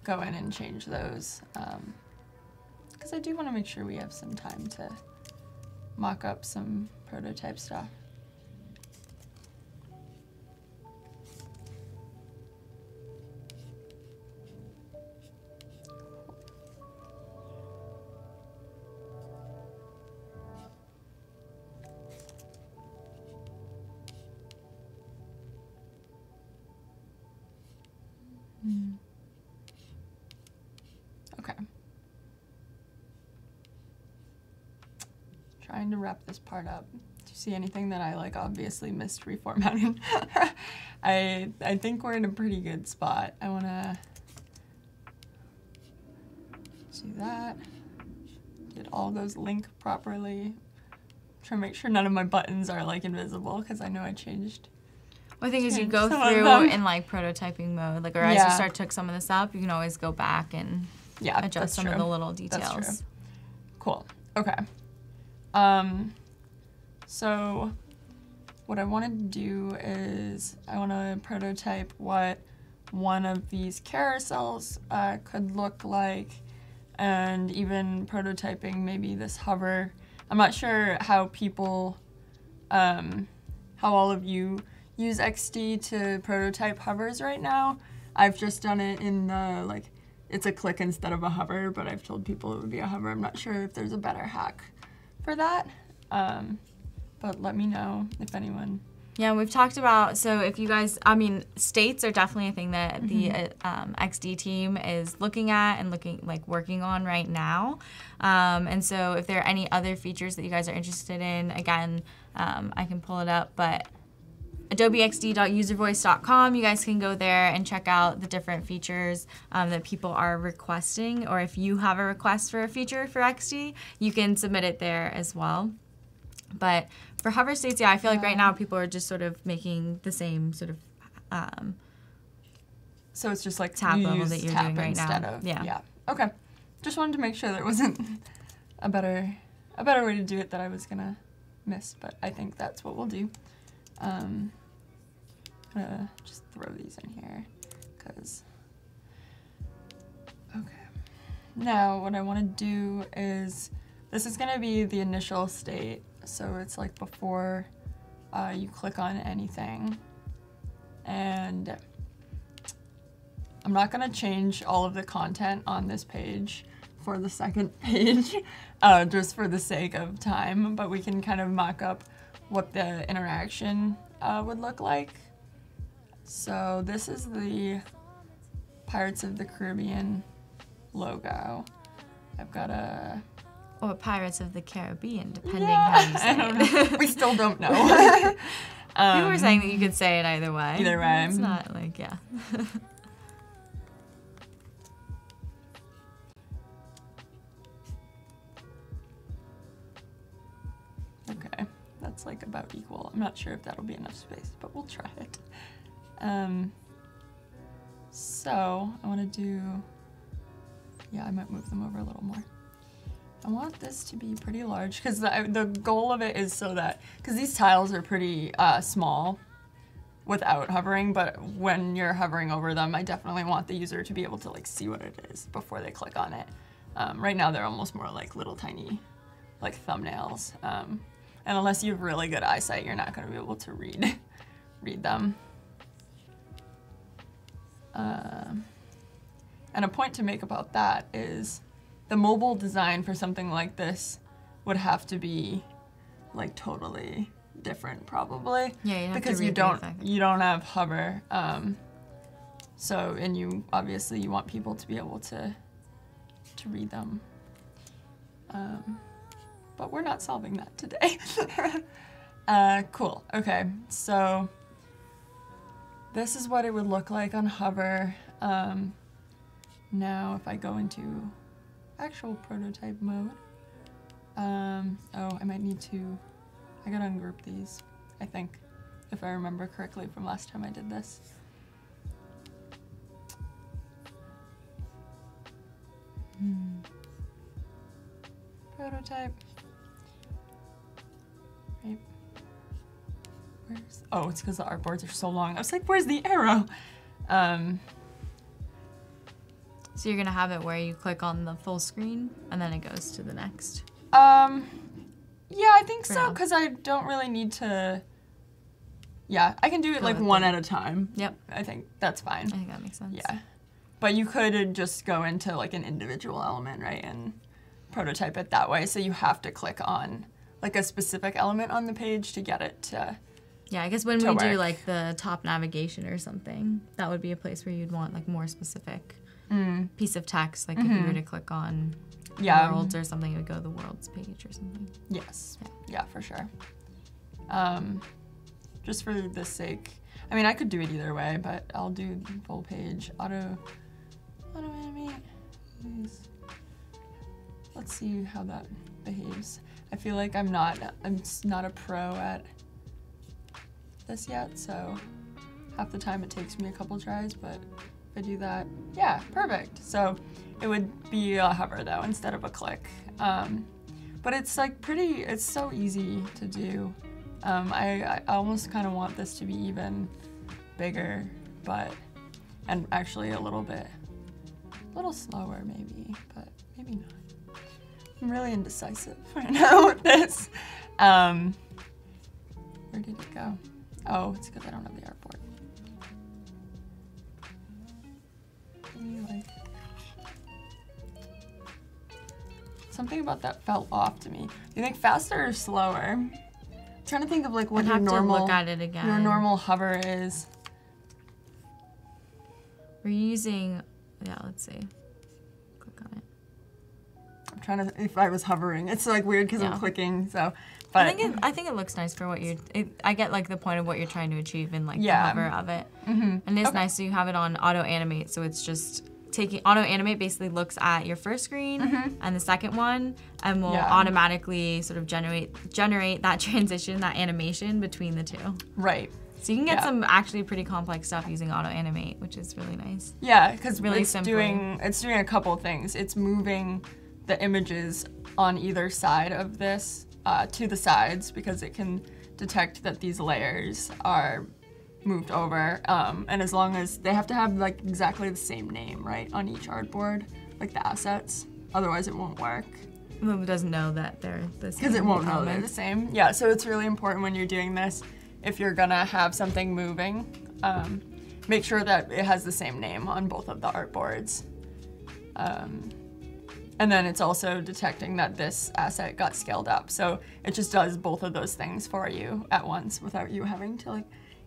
go in and change those. Because I do want to make sure we have some time to mock up some prototype stuff. Okay. Trying to wrap this part up. Do you see anything that I like obviously missed reformatting? I think we're in a pretty good spot. I want to do that. Get all those link properly. Try to make sure none of my buttons are like invisible because I know I changed. Well, I think as you go through in like prototyping mode, like, or as you start to cook some of this up, you can always go back and adjust some of the little details. That's true. Cool. Okay. So what I want to do is I want to prototype what one of these carousels could look like, and even prototyping maybe this hover. I'm not sure how people, how all of you use XD to prototype hovers right now. I've just done it in the, like, it's a click instead of a hover, but I've told people it would be a hover. I'm not sure if there's a better hack for that, but let me know if anyone. Yeah, we've talked about, so if you guys, I mean, states are definitely a thing that the XD team is looking at and working on right now. And so if there are any other features that you guys are interested in, again, I can pull it up, but adobeXD.uservoice.com, you guys can go there and check out the different features that people are requesting, or if you have a request for a feature for XD, you can submit it there as well. But for hover states, I feel like right now people are just sort of making the same sort of so it's just like tab level that you're doing right now. Yeah. Okay. Just wanted to make sure there wasn't a better way to do it that I was gonna miss, but I think that's what we'll do. I'm gonna just throw these in here, because, okay. Now what I wanna do is, this is gonna be the initial state, so it's like before you click on anything. And I'm not gonna change all of the content on this page for the second page, just for the sake of time, but we can kind of mock up what the interaction would look like. So this is the Pirates of the Caribbean logo. I've got a... Or Pirates of the Caribbean, depending how you say it. We still don't know. People were saying that you could say it either way. Either way. It's not like, yeah. Okay, that's like about equal. I'm not sure if that'll be enough space, but we'll try it. So I want to do, yeah, I might move them over a little more. I want this to be pretty large because the goal of it is so that, because these tiles are pretty small without hovering, but when you're hovering over them, I definitely want the user to be able to like see what it is before they click on it. Right now they're almost more like little tiny like thumbnails. And unless you have really good eyesight, you're not going to be able to read them. And a point to make about that is the mobile design for something like this would have to be like totally different probably. Yeah, because you don't have hover. So, and you obviously you want people to be able to read them. But we're not solving that today. Cool. Okay, so this is what it would look like on hover. Now if I go into actual prototype mode, oh, I might need to, I gotta ungroup these, I think, if I remember correctly from last time I did this. Prototype. Right. Where's, oh, it's because the artboards are so long. I was like, where's the arrow? So you're gonna have it where you click on the full screen and then it goes to the next. Yeah, I think so, because I don't really need to, yeah, I can do it like one at a time. Yep. I think that's fine. I think that makes sense. Yeah. But you could just go into like an individual element, right, and prototype it that way. So you have to click on like a specific element on the page to get it to Yeah, I guess when we do like the top navigation or something, that would be a place where you'd want like more specific piece of text. Like if you were to click on worlds or something, it would go to the worlds page or something. Yes. Yeah, for sure. Just for the sake, I mean, I could do it either way, but I'll do full page auto animate. Let's see how that behaves. I feel like I'm not a pro at this yet, so half the time it takes me a couple tries, but if I do that, yeah, perfect. So it would be a hover though instead of a click. But it's like it's so easy to do. I almost kind of want this to be even bigger, and actually a little slower maybe, but maybe not. I'm really indecisive right now with this. Where did it go? Oh, it's because I don't have the artboard. Like, something about that felt off to me. Do you think faster or slower? I'm trying to think of like what your normal look at it again. Your normal hover is. We're using, yeah, let's see. Click on it. I'm trying to, if I was hovering. It's like weird because I'm clicking, so. But I think it looks nice for what I get like the point of what you're trying to achieve in like the hover of it. And it's nice, so you have it on auto animate, so it's just auto animate basically looks at your first screen and the second one and will automatically sort of generate that transition, that animation between the two. Right. So you can get some actually pretty complex stuff using auto animate, which is really nice. Yeah, because really it's doing a couple things. It's moving the images on either side of this to the sides because it can detect that these layers are moved over, and as long as they have to have like exactly the same name, right, on each artboard, like the assets, otherwise it won't work. It doesn't know that they're the same. Because it won't know they're the same. Yeah, so it's really important when you're doing this, if you're gonna have something moving, make sure that it has the same name on both of the artboards. And then it's also detecting that this asset got scaled up. So it just does both of those things for you at once without you having to like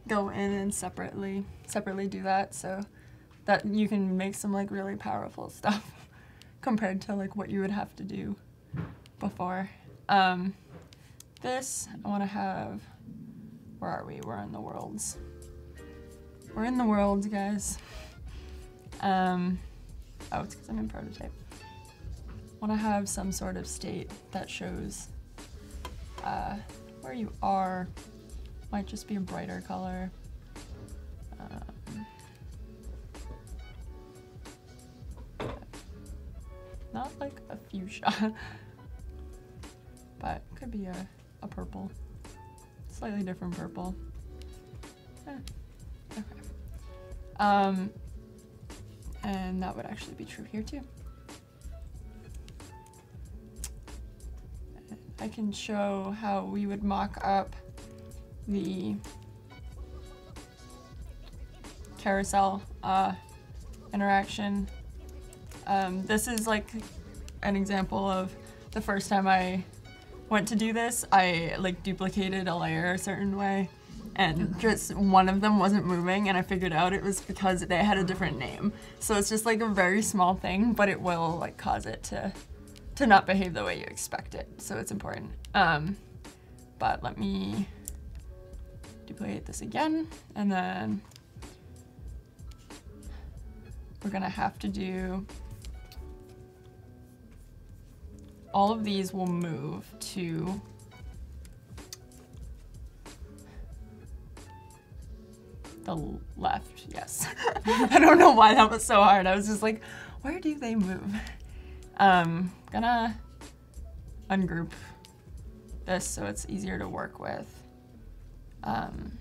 go in and separately do that. So that you can make some like really powerful stuff compared to like what you would have to do before. This, I wanna have Where are we? We're in the worlds. We're in the worlds, guys. Oh, it's because I'm in prototype. Want to have some sort of state that shows where you are. Might just be a brighter color. Not like a fuchsia, but could be a purple. Slightly different purple. Okay. And that would actually be true here too. I can show how we would mock up the carousel interaction. This is like an example of the first time I went to do this, I like duplicated a layer a certain way, and just one of them wasn't moving, and I figured out it was because they had a different name. So it's just like a very small thing, but it will like cause it to not behave the way you expect it. So it's important. But let me duplicate this again, and then we're gonna have to do, all of these will move to the left, yes. I don't know why that was so hard. I was just like, where do they move? Gonna ungroup this so it's easier to work with. And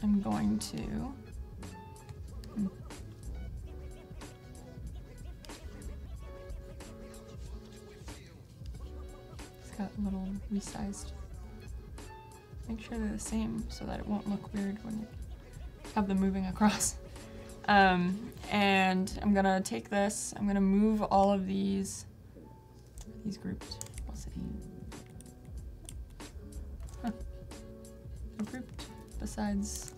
I'm going to it's got a little resized. Make sure they're the same so that it won't look weird when you have them moving across. And I'm gonna take this, I'm gonna move all of these grouped, we'll see. Huh. They're grouped besides,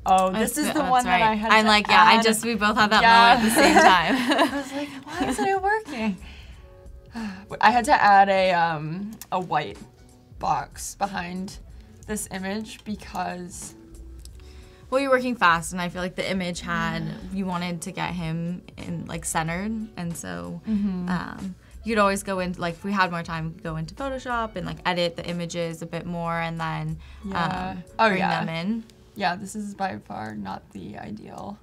oh, this is the one that I had I'm like, yeah, we both had that moment at the same time. I was like, why isn't it working? I had to add a white box behind this image because, well, you're working fast, and I feel like the image you wanted to get him in like centered, and so you'd always go into, like, if we had more time, go into Photoshop and like edit the images a bit more, and then bring them in. Yeah, this is by far not the ideal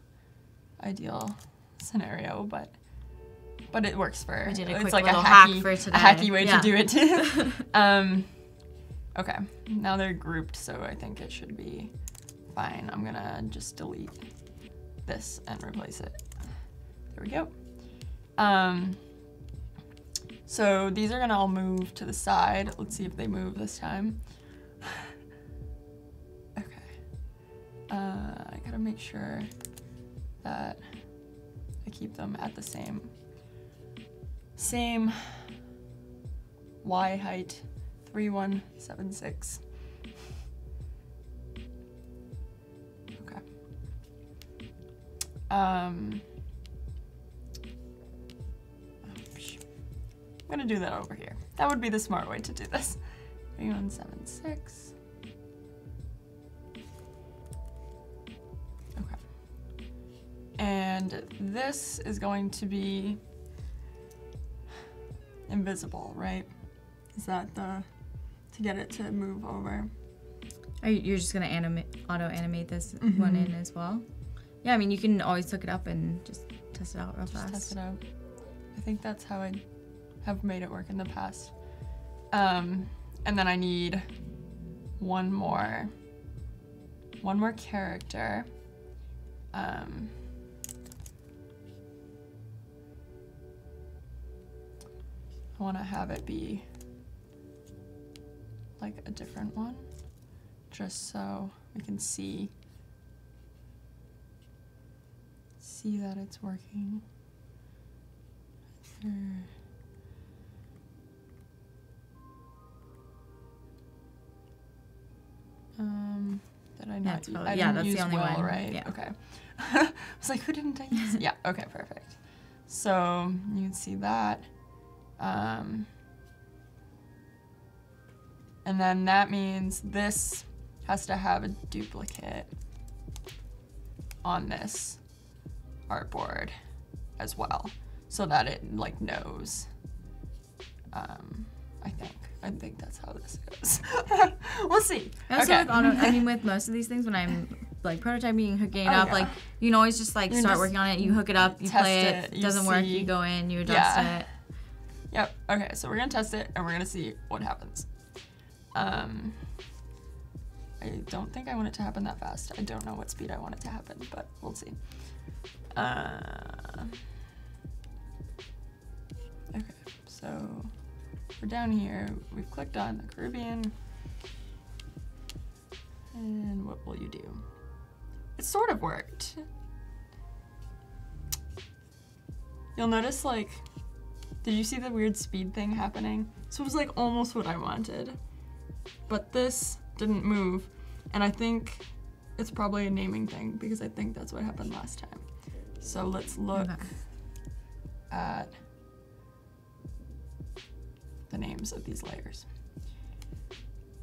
scenario, but it works for. We did a quick it's like little a hack for today. A hacky way to do it too. Okay, now they're grouped, so I think it should be fine. I'm gonna just delete this and replace it. There we go. So these are gonna all move to the side. Let's see if they move this time. Okay. I gotta make sure that I keep them at the same Y height, 3176. Okay. I'm gonna do that over here. That would be the smart way to do this. 3176. Okay. And this is going to be invisible, right? Is that to get it to move over? You're just gonna auto animate this one in as well? Yeah, I mean, you can always look it up and just test it out real fast. Test it out. I think that's how I have made it work in the past. And then I need one more character. I want to have it be like a different one, just so we can see that it's working. Did I not? I didn't use the only one, right? Yeah. Okay. I was like, who didn't I use? Yeah. Okay. Perfect. So you can see that. And then that means this has to have a duplicate on this artboard as well, so that it like knows. I think that's how this goes. We'll see. Also with most of these things, when I'm like prototyping, hooking it up, like you can always just like start working on it. You hook it up, you play it doesn't work, you go in, you adjust it. Yep. Okay, so we're gonna test it and we're gonna see what happens. I don't think I want it to happen that fast. I don't know what speed I want it to happen, but we'll see. Okay, so we're down here. We've clicked on the Caribbean. And what will you do? It sort of worked. You'll notice, like, did you see the weird speed thing happening? So it was like almost what I wanted. But this didn't move. And I think it's probably a naming thing because I think that's what happened last time. So let's look at the names of these layers.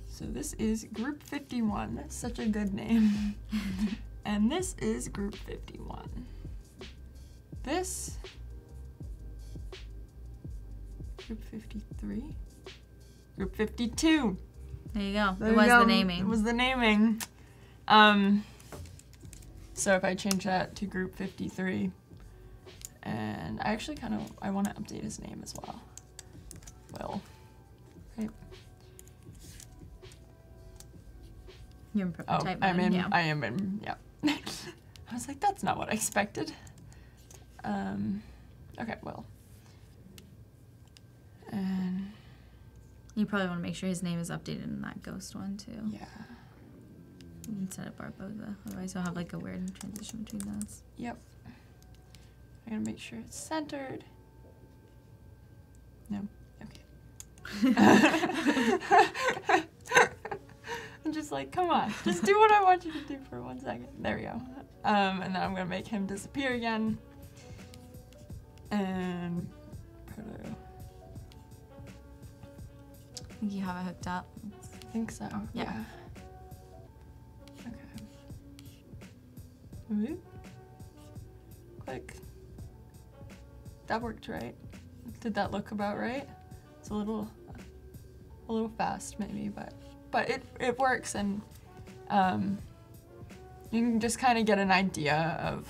So this is group 51, such a good name. And this is group 51. This, group 53, group 52. There you go. It was the naming. It was the naming. So if I change that to group 53, and I actually I want to update his name as well. Will, right? You're in prototype mode. I am in, yeah. I was like, that's not what I expected. Okay, well. And you probably want to make sure his name is updated in that ghost one too. Yeah. You can set it Barbosa, otherwise you'll have like a weird transition between those. Yep. I gotta make sure it's centered. No. Okay. I'm just like, come on, just do what I want you to do for 1 second. There we go. And then I'm gonna make him disappear again. And proto. I think you have it hooked up. I think so. Yeah. Okay. Whoop. Click. That worked, right? Did that look about right? It's a little fast maybe, but it works, and you can just kind of get an idea of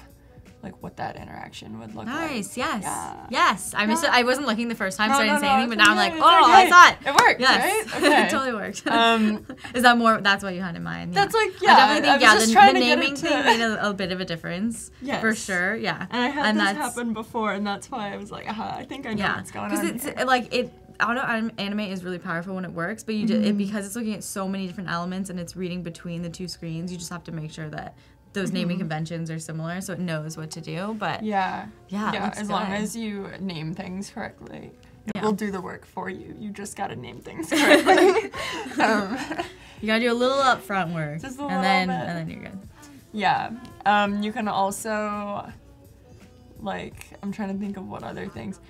like what that interaction would look like. Nice, yes. Yeah. Yes. I missed it. I wasn't looking the first time, so I didn't say anything, but now I'm like, okay. I saw it. It worked, yes. right? Okay. It totally worked. Is that more, that's what you had in mind? That's like, I definitely think, the to naming thing made a bit of a difference. Yes. For sure, yeah. And I had this happen before, and that's why I was like, I think I know what's going on. Because it's like, auto animate is really powerful when it works, but you because it's looking at so many different elements and it's reading between the two screens, you just have to make sure that those naming conventions are similar, so it knows what to do. But yeah, as long good. as you name things correctly, it will do the work for you. You just gotta name things correctly. You gotta do a little upfront work, just a and then you're good. Yeah, you can also, like, I'm trying to think of what other things.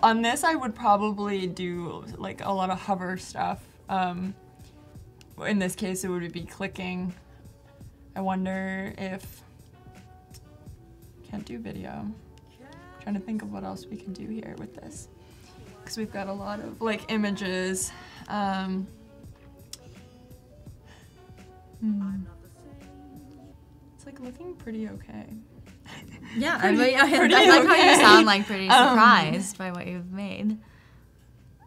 On this, I would probably do like a lot of hover stuff. In this case, it would be clicking. I wonder if, can't do video. I'm trying to think of what else we can do here with this. Because we've got a lot of like images. It's like looking pretty okay. Yeah, I like how you sound like pretty surprised by what you've made.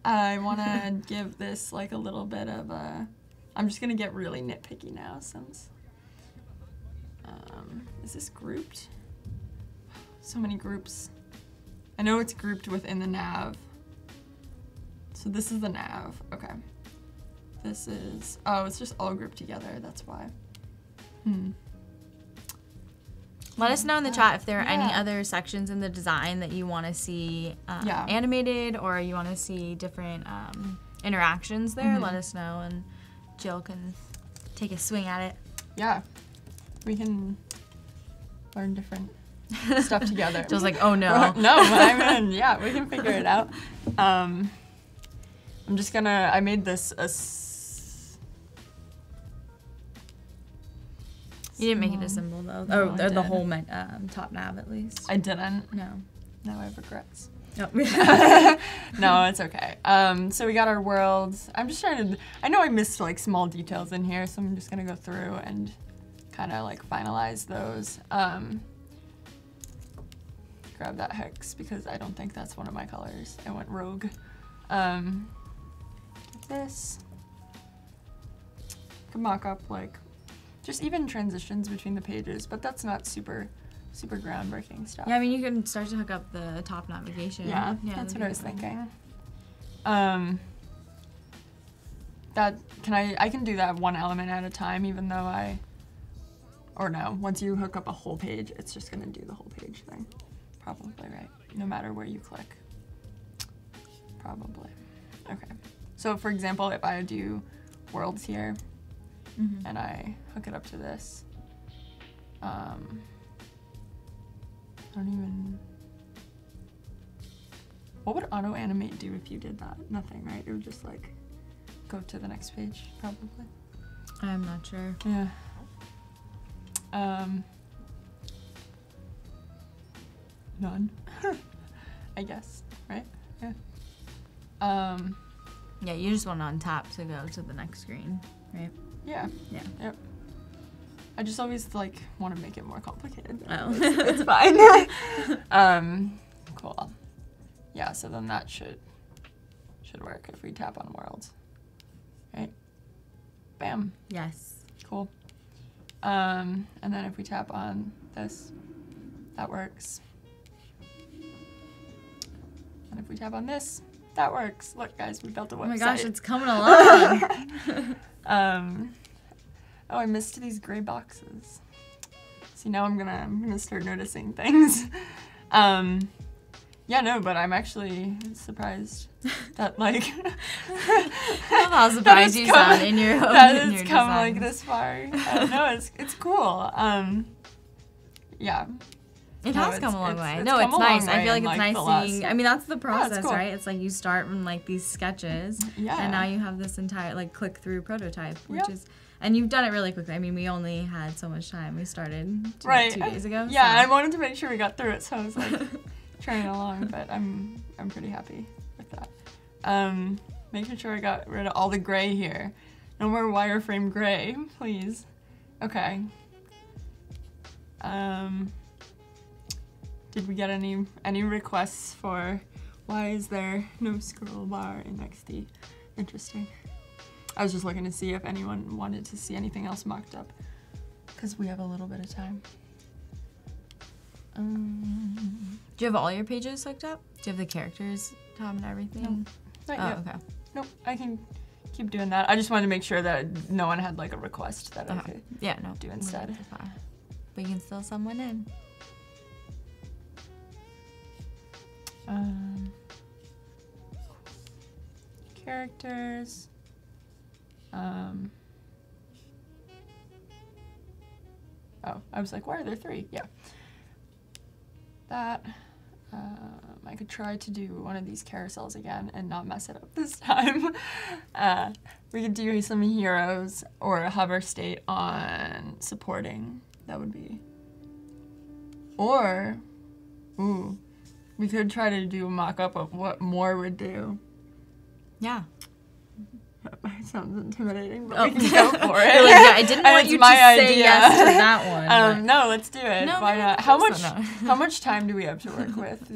I want to give this like a little bit of a, I'm just going to get really nitpicky now since, is this grouped? So many groups. I know it's grouped within the nav. So this is the nav, okay. This is, oh, it's just all grouped together, that's why. Let us know in the chat if there are any other sections in the design that you want to see animated, or you want to see different interactions there. Let us know, and Jill can take a swing at it. Yeah, we can learn different stuff together. Jill's like, oh no. No, I mean, yeah, we can figure it out. I'm just gonna, I made this a You didn't make it a symbol though, No, or I the did. whole top nav at least. I didn't. No. Now I have regrets. No. No, it's okay. So we got our worlds. I'm just trying to, I know I missed like small details in here, so I'm just gonna go through and kind of like finalize those. Grab that hex because I don't think that's one of my colors. I went rogue. This. Could mock up like just even transitions between the pages, but that's not super groundbreaking stuff. Yeah, I mean you can start to hook up the top navigation. Yeah, that's what I was thinking. I can do that one element at a time, even though once you hook up a whole page, it's just gonna do the whole page thing. Probably, right? No matter where you click. Probably. Okay. So for example, if I do worlds here, and I hook it up to this, I don't even... What would auto animate do if you did that? Nothing, right? It would just like go to the next page, probably. I'm not sure. Yeah. None. I guess, right? Yeah. Yeah, you just want to untap to go to the next screen, right? Yeah. Yeah. Yep. I just always like want to make it more complicated. Oh. It's fine. Cool. Yeah, so then that should work if we tap on worlds. Right? Bam. Yes. Cool. And then if we tap on this, that works. And if we tap on this, that works. Look, guys, we built a website. Oh my gosh, it's coming along. Oh, I missed these gray boxes. See, now I'm gonna start noticing things. Yeah, no, but I'm actually surprised that like how surprised you sound in your own that in it's your come designs. like this far. No, it's cool. Yeah. It has come a long way. It's No, come it's a long nice. I way feel like in, it's like, nice the last- seeing. I mean, that's the process, cool. right? It's like you start from like these sketches, Yeah. and now you have this entire like click through prototype, which Yep. is, and you've done it really quickly. I mean, we only had so much time. We started two days ago. Yeah, so. I wanted to make sure we got through it, so I was like trying along, but I'm pretty happy with that. Making sure I got rid of all the gray here. No more wireframe gray, please. Okay. Did we get any requests for why is there no scroll bar in XD? Interesting. I was just looking to see if anyone wanted to see anything else mocked up, because we have a little bit of time. Do you have all your pages hooked up? Do you have the characters, Tom, and everything? Not Oh, yet. okay. Nope, I can keep doing that. I just wanted to make sure that no one had like a request that I Okay. could Yeah, no. do instead. But you can still someone in. Characters. Oh, I was like, why are there 3? Yeah. That. I could try to do one of these carousels again and not mess it up this time. We could do some heroes or a hover state on supporting. That would be. Or, ooh, we could try to do a mock-up of what more would do. Yeah. That sounds intimidating, but Oh. we can go for it. You're like, yeah, I didn't want It's you to my say idea. yes to that one. but- No, let's do it. No, Why maybe not? also not. How much time do we have to work with?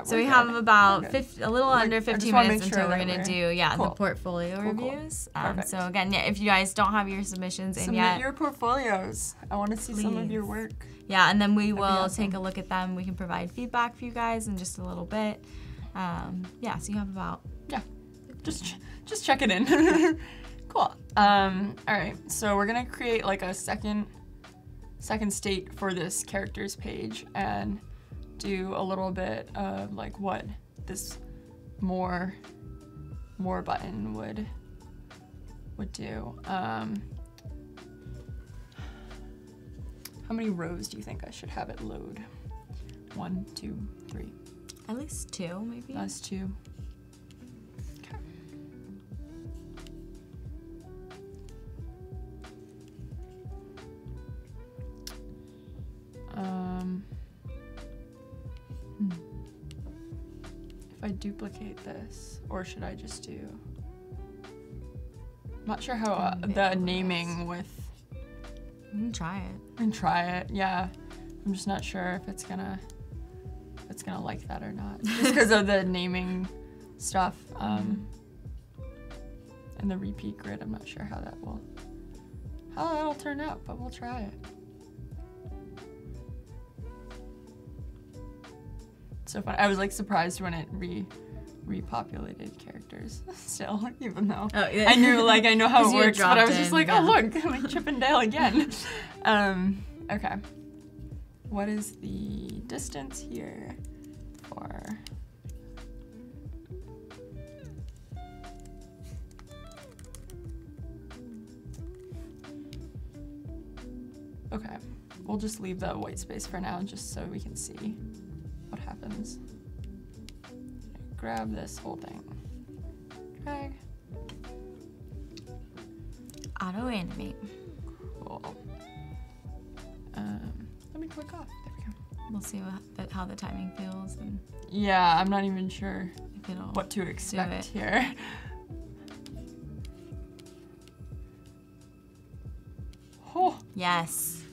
So we have about a little under I just 15 wanna minutes make sure until we're that going to we're- do, the Cool. portfolio Cool. reviews. Perfect. So again, yeah, if you guys don't have your submissions in Submit yet, your portfolios. I want to see some of your Please. work. yeah, and then we will awesome. take a look at them. We can provide feedback for you guys in just a little bit. Yeah, so you have about, Just check it in. Cool. All right. So we're gonna create like a second state for this characters page and do a little bit of like what this more button would do. How many rows do you think I should have it load? 1, 2, 3. at least 2, maybe. That's 2. Okay. If I duplicate this, or should I just do... I'm not sure how the naming with... You can try it. I can try it, yeah. I'm just not sure if it's gonna like that or not. Just because of the naming stuff. And the repeat grid, I'm not sure how that'll turn out, but we'll try it. So fun. I was like surprised when it repopulated characters still, even though I know how it works, but I was just like, oh look, like Chip and Dale again. Okay. What is the distance here for... Okay, we'll just leave the white space for now just so we can see what happens. Grab this whole thing. Drag. Auto animate. Cool. Let me click off. There we go. We'll see how the timing feels and yeah, I'm not even sure if it'll what to expect here. Oh. Yes.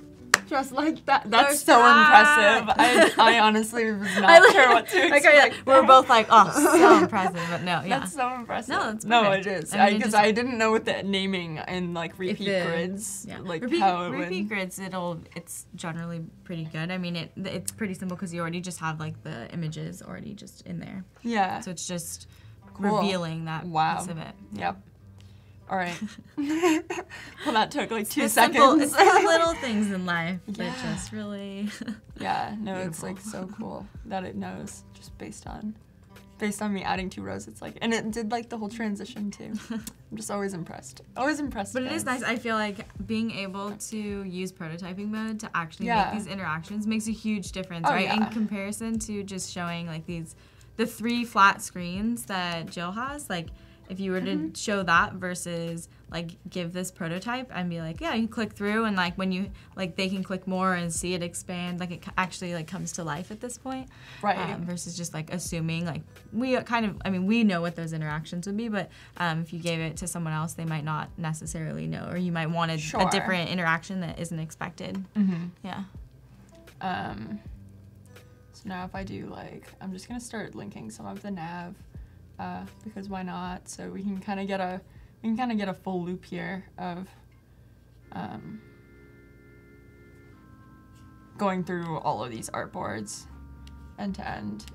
Just like that. That's so impressive. I honestly was not sure what to expect. We're both like, oh, so impressive, but no, yeah. That's so impressive. No, that's perfect. No, it is. Because I didn't know with the naming and like repeat grids, like how it would. Repeat grids, it's generally pretty good. I mean, it's pretty simple because you already just have like the images already just in there. Yeah. So it's just revealing that piece of it. Yep. All right. Well, that took like 2 seconds. It's the little things in life that just really. Yeah. No, beautiful. It's like so cool that it knows just based on me adding 2 rows. It's like, and it did like the whole transition too. I'm just always impressed. Always impressed. But it is nice. I feel like being able to use prototyping mode to actually make these interactions makes a huge difference, right? Yeah. In comparison to just showing like the 3 flat screens that Jill has, like. If you were to show that versus like give this prototype and be like, yeah, you click through and like when you like they can click more and see it expand, like it actually like comes to life at this point, right? Versus just like assuming like we know what those interactions would be, but if you gave it to someone else, they might not necessarily know, or you might want a different interaction that isn't expected. Yeah. So now if I do like, I'm just gonna start linking some of the nav. Because why not? So we can kind of get a full loop here of going through all of these artboards end to end.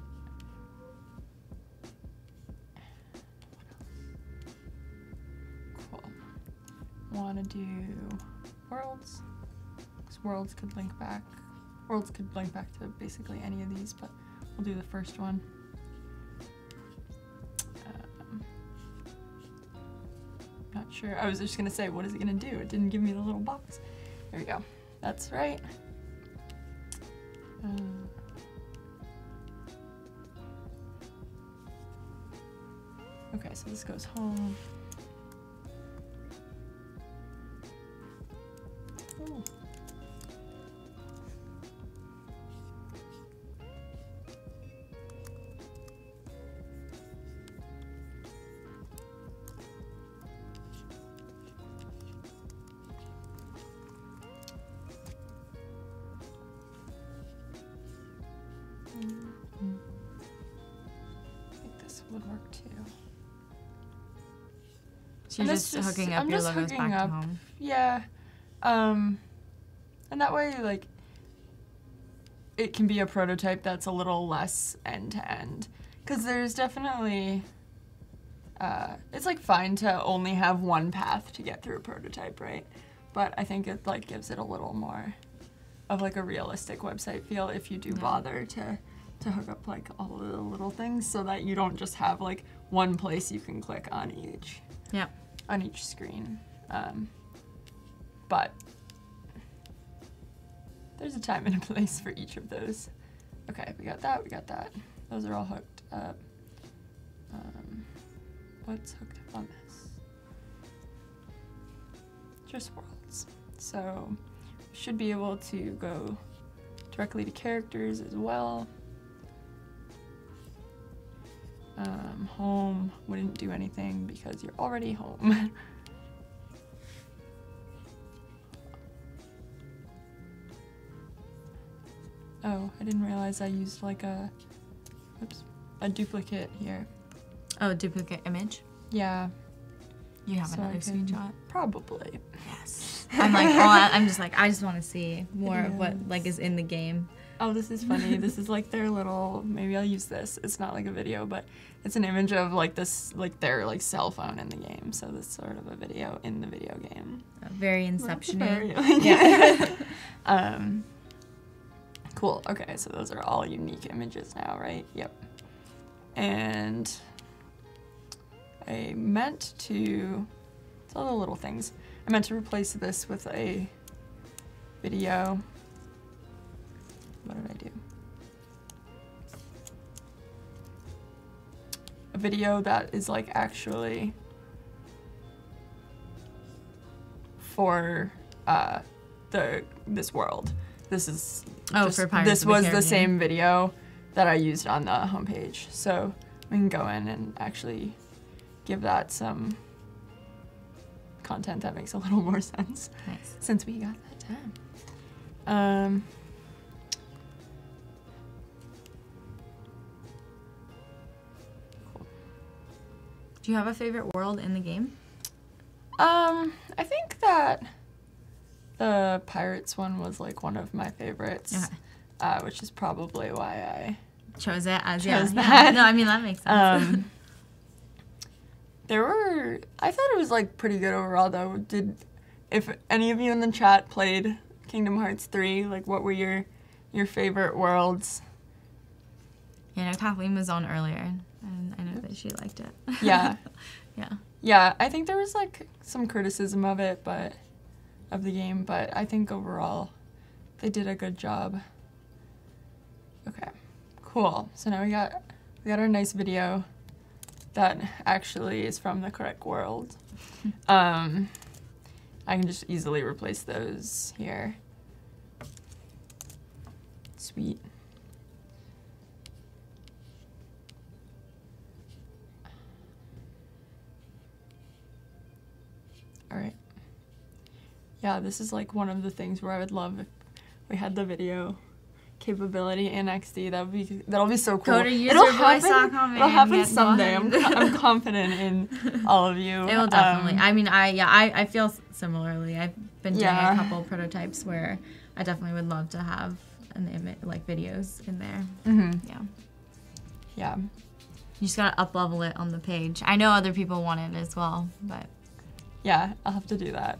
Cool. Want to do worlds? Because worlds could link back. Worlds could link back to basically any of these, but we'll do the first one. Not sure. I was just gonna say, what is it gonna do? It didn't give me the little box. There we go. That's right. Okay, so this goes home. Oh. I think this would work too. So you're just hooking up your logos back to home. Yeah. And that way, like, it can be a prototype that's a little less end-to-end. Because there's definitely, it's like fine to only have one path to get through a prototype, right? But I think it like gives it a little more of like a realistic website feel if you do bother to hook up like all of the little things so that you don't just have like one place you can click on each. Yeah. On each screen. But there's a time and a place for each of those. Okay, we got that, we got that. Those are all hooked up. What's hooked up on this? Just worlds. So we should be able to go directly to characters as well. Home wouldn't do anything because you're already home. Oh, I didn't realize I used like a duplicate here. Oh, duplicate image? Yeah. You have another screenshot? Probably. Yes. I'm like, I'm just like, I just want to see more of what like is in the game. Oh, this is funny. This is like their little, maybe I'll use this. It's not like a video, but it's an image of like this, like their like cell phone in the game. So this sort of a video in the video game. Very Inception-y. Yeah. Cool. Okay, so those are all unique images now, right? Yep. And I meant to, it's all the little things. I meant to replace this with a video. What did I do? A video that is like actually for this world. This is for Pirates this of the was Caribbean. the same video that I used on the homepage. So we can go in and actually give that some content that makes a little more sense. Nice. Since we got that time. Do you have a favorite world in the game? I think that the Pirates one was like one of my favorites, which is probably why I chose it as chose that. that. No, I mean that makes sense. I thought it was like pretty good overall though. If any of you in the chat played Kingdom Hearts 3, like what were your favorite worlds? Yeah, no, Kathleen was on earlier, and I know that she liked it. Yeah. Yeah. Yeah, I think there was like some criticism of it, of the game, but I think overall they did a good job. Okay, cool. So now we got our nice video that actually is from the correct world. I can just easily replace those here. Sweet. All right. Yeah, this is like one of the things where I would love if we had the video capability in XD. That'll be so cool. Go to uservoice.com. It'll happen someday. I'm confident in all of you. It will definitely. I mean, I feel similarly. I've been doing a couple prototypes where I definitely would love to have an image, like videos in there. Mm-hmm. Yeah. Yeah. You just gotta up level it on the page. I know other people want it as well, but. Yeah, I'll have to do that.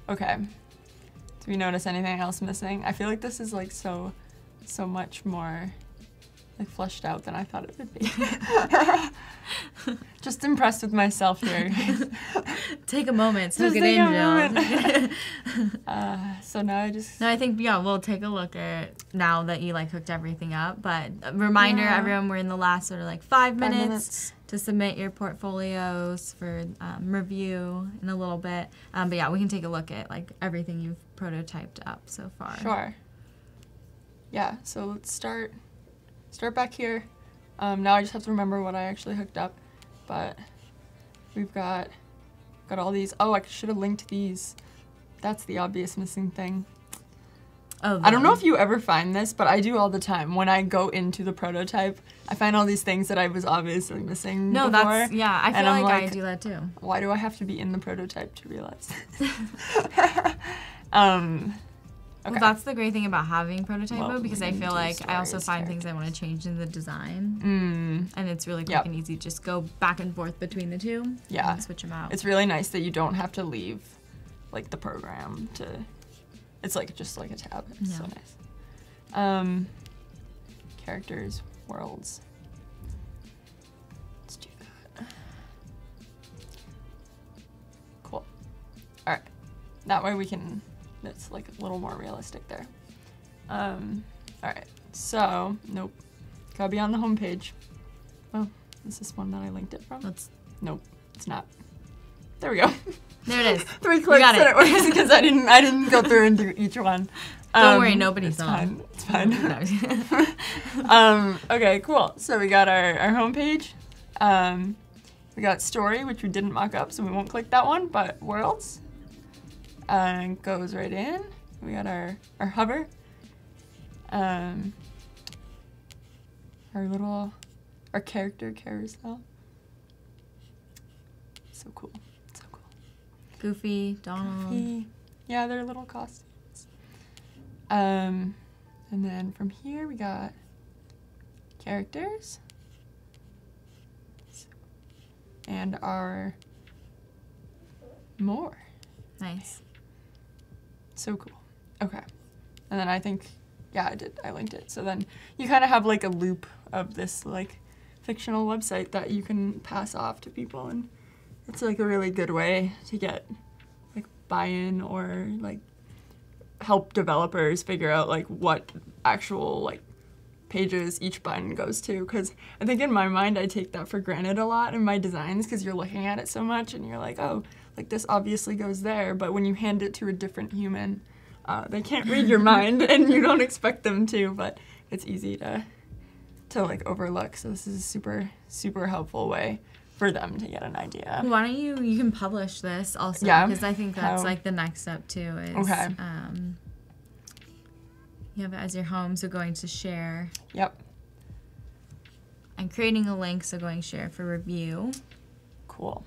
Okay. Do we notice anything else missing? I feel like this is like so much more like fleshed out than I thought it would be. Just impressed with myself here. Take a moment, soak it in, Jill. So now I think we'll take a look at now that you like hooked everything up. But a reminder, everyone, we're in the last sort of like 5 minutes to submit your portfolios for review in a little bit. But yeah, we can take a look at like everything you've prototyped up so far. Sure. Yeah. So let's start back here. Now I just have to remember what I actually hooked up, but we've got all these. Oh, I should have linked these. That's the obvious missing thing. Oh, I don't know if you ever find this, but I do all the time. When I go into the prototype, I find all these things that I was obviously missing before. I feel like I do that too. Why do I have to be in the prototype to realize? Okay. Well, that's the great thing about having prototype mode, because I feel like I also find things I want to change in the design. And it's really quick and easy. Just go back and forth between the two and switch them out. It's really nice that you don't have to leave like the program to, it's like just like a tab. It's so nice. Characters, worlds. Let's do that. Cool. All right. That way we can, it's like a little more realistic there. All right, so, nope, gotta be on the home page. Oh, is this one that I linked it from? Nope, it's not. There we go. There it is. 3 clicks and it works because I didn't go through and do each one. Don't worry, nobody it's saw. Fine. It's fine. Okay, cool. So we got our homepage. We got story, which we didn't mock up, so we won't click that one, but worlds. Goes right in. We got our hover. Our character carousel. So cool. So cool. Goofy, Donald. Goofy. Yeah, they're little costumes. And then from here we got characters. And our more. Nice. So cool. Okay. And then I think, yeah, I linked it. So then you kind of have like a loop of this like fictional website that you can pass off to people, and it's like a really good way to get like buy-in or like help developers figure out like what actual like pages each button goes to, because I think in my mind I take that for granted a lot in my designs, because you're looking at it so much and you're like, oh, like this obviously goes there, but when you hand it to a different human, they can't read your mind and you don't expect them to, but it's easy to like overlook. So this is a super helpful way for them to get an idea. Why don't you can publish this also, because I think that's like the next step too is you have it as your home, so going to share. Yep. And creating a link, so going share for review. Cool.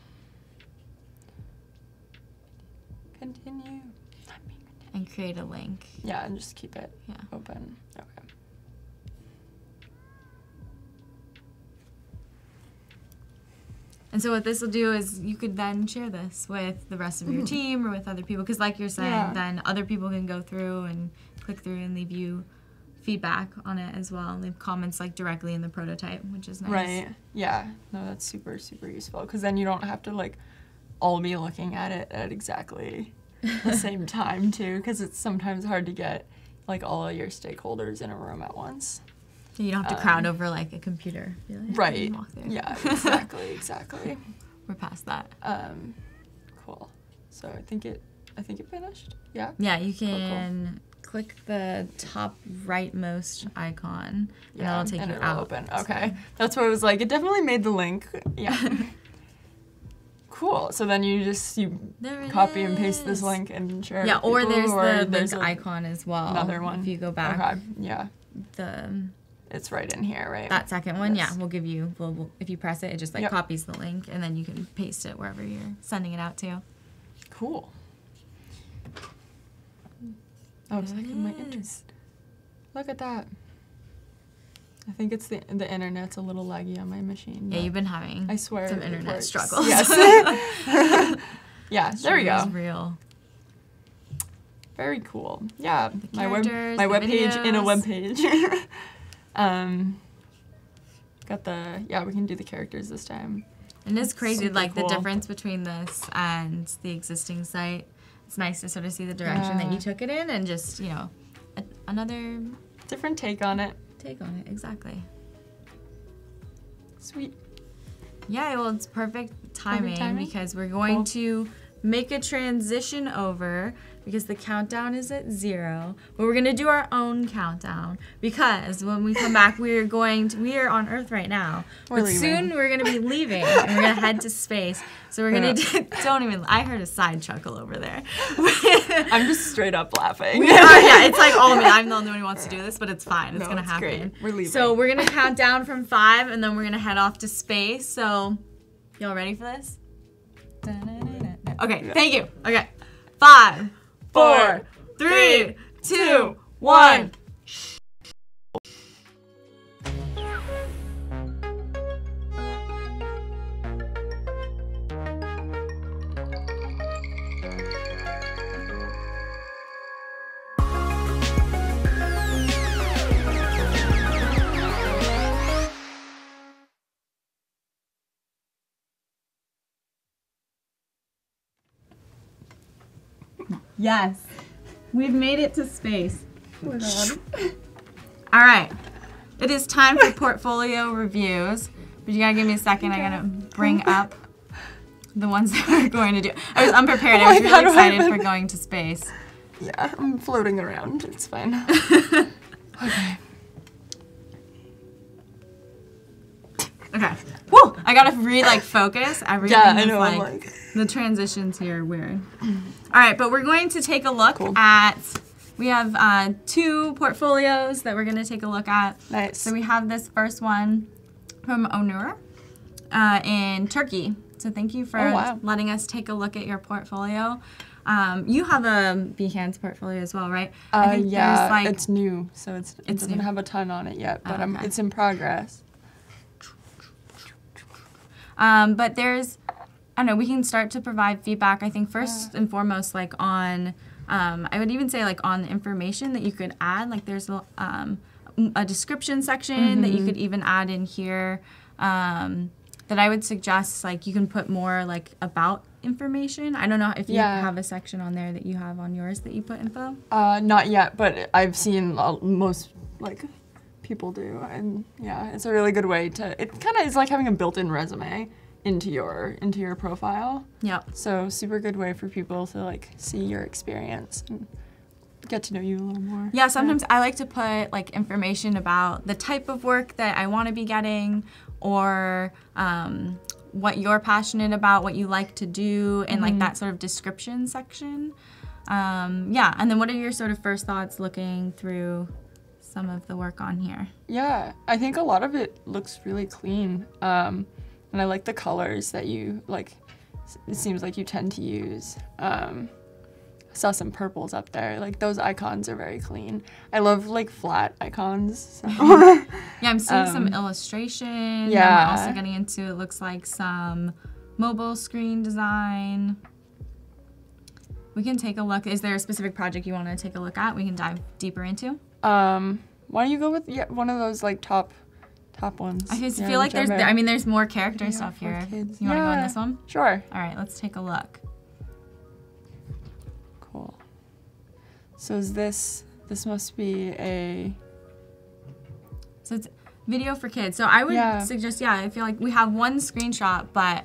Continue. And create a link. Yeah, and just keep it open. Okay. And so what this will do is you could then share this with the rest of your team or with other people, because like you're saying, then other people can go through and click through and leave you feedback on it as well, leave comments like directly in the prototype, which is nice. Right. Yeah. No, that's super useful, because then you don't have to like all be looking at it at exactly the same time too, because it's sometimes hard to get like all of your stakeholders in a room at once. You don't have to crowd over like a computer. Like, right. Walk there. Yeah, exactly. We're past that. Cool. So I think it finished. Yeah. Yeah, you can click the top rightmost icon, and that'll take you out. Open. Okay. That's what it was like. It definitely made the link. Yeah. Cool. So then you copy and paste this link and share it. Yeah, or there's the link icon as well. Another one. If you go back. Okay. Yeah. It's right in here, right? That second one, we'll give you. If you press it, it just like copies the link, and then you can paste it wherever you're sending it out to. Cool. Oh, it's like in my interest. Look at that. I think it's the internet's a little laggy on my machine. Yeah, you've been having some internet struggles. Yes. Yeah, there we go. It's real. Very cool. Yeah, my web page in a web page. We can do the characters this time. And it's crazy, like the difference between this and the existing site. It's nice to sort of see the direction that you took it in, and just, another different take on it. Exactly. Sweet. Yeah, well, it's perfect timing because we're going to make a transition over, because the countdown is at 0, but we're going to do our own countdown, because when we come back, we are on Earth right now, but soon we're going to be leaving, and we're going to head to space. So we're going to I heard a side chuckle over there. I'm just straight up laughing. It's like all me. I'm the only one who wants to do this, but it's fine. It's going to happen. Great. We're leaving. So we're going to count down from 5, and then we're going to head off to space. So y'all ready for this? Okay, thank you. Okay. 5, 4, 3, 2, 1. Yes, we've made it to space. Oh my God. All right, it is time for portfolio reviews, but you gotta give me a second. I gotta bring up the ones that we're going to do. I was unprepared. I was really excited for going to space. Yeah, I'm floating around. It's fine. Okay. Okay. Woo! I gotta focus everything. Yeah, I know. The transitions here are weird. All right, but we're going to take a look at. We have 2 portfolios that we're gonna take a look at. Nice. So we have this first one from Onur in Turkey. So thank you for letting us take a look at your portfolio. You have a Behance portfolio as well, right? Yeah, it's new, so it doesn't have a ton on it yet, but it's in progress. But there's, I don't know, we can start to provide feedback, I think, first and foremost, like on, I would even say, like, on the information that you could add. Like, there's a description section that you could even add in here that I would suggest, like, you can put more, like, about information. I don't know if you have a section on there that you have on yours that you put info? Not yet, but I've seen most, like, people do, and yeah, it's a really good way to, it kind of is like having a built-in resume into your profile. Yep. So super good way for people to, like, see your experience and get to know you a little more. Yeah, sometimes I like to put, like, information about the type of work that I want to be getting, or what you're passionate about, what you like to do, and like that sort of description section. Yeah, and then what are your sort of first thoughts looking through some of the work on here? Yeah, I think a lot of it looks really clean, and I like the colors that you, like, it seems like you tend to use. I saw some purples up there. Like, those icons are very clean. I love, like, flat icons. So. Yeah, I'm seeing some illustration. Yeah. I'm also getting into, it looks like, some mobile screen design. We can take a look. Is there a specific project you want to take a look at we can dive deeper into? Why don't you go with one of those, like, top ones? I just feel like there's more character stuff here. Kids. You want to go on this one? Sure. All right, let's take a look. Cool. So is this must be a... So it's video for kids. So I would suggest, I feel like we have one screenshot, but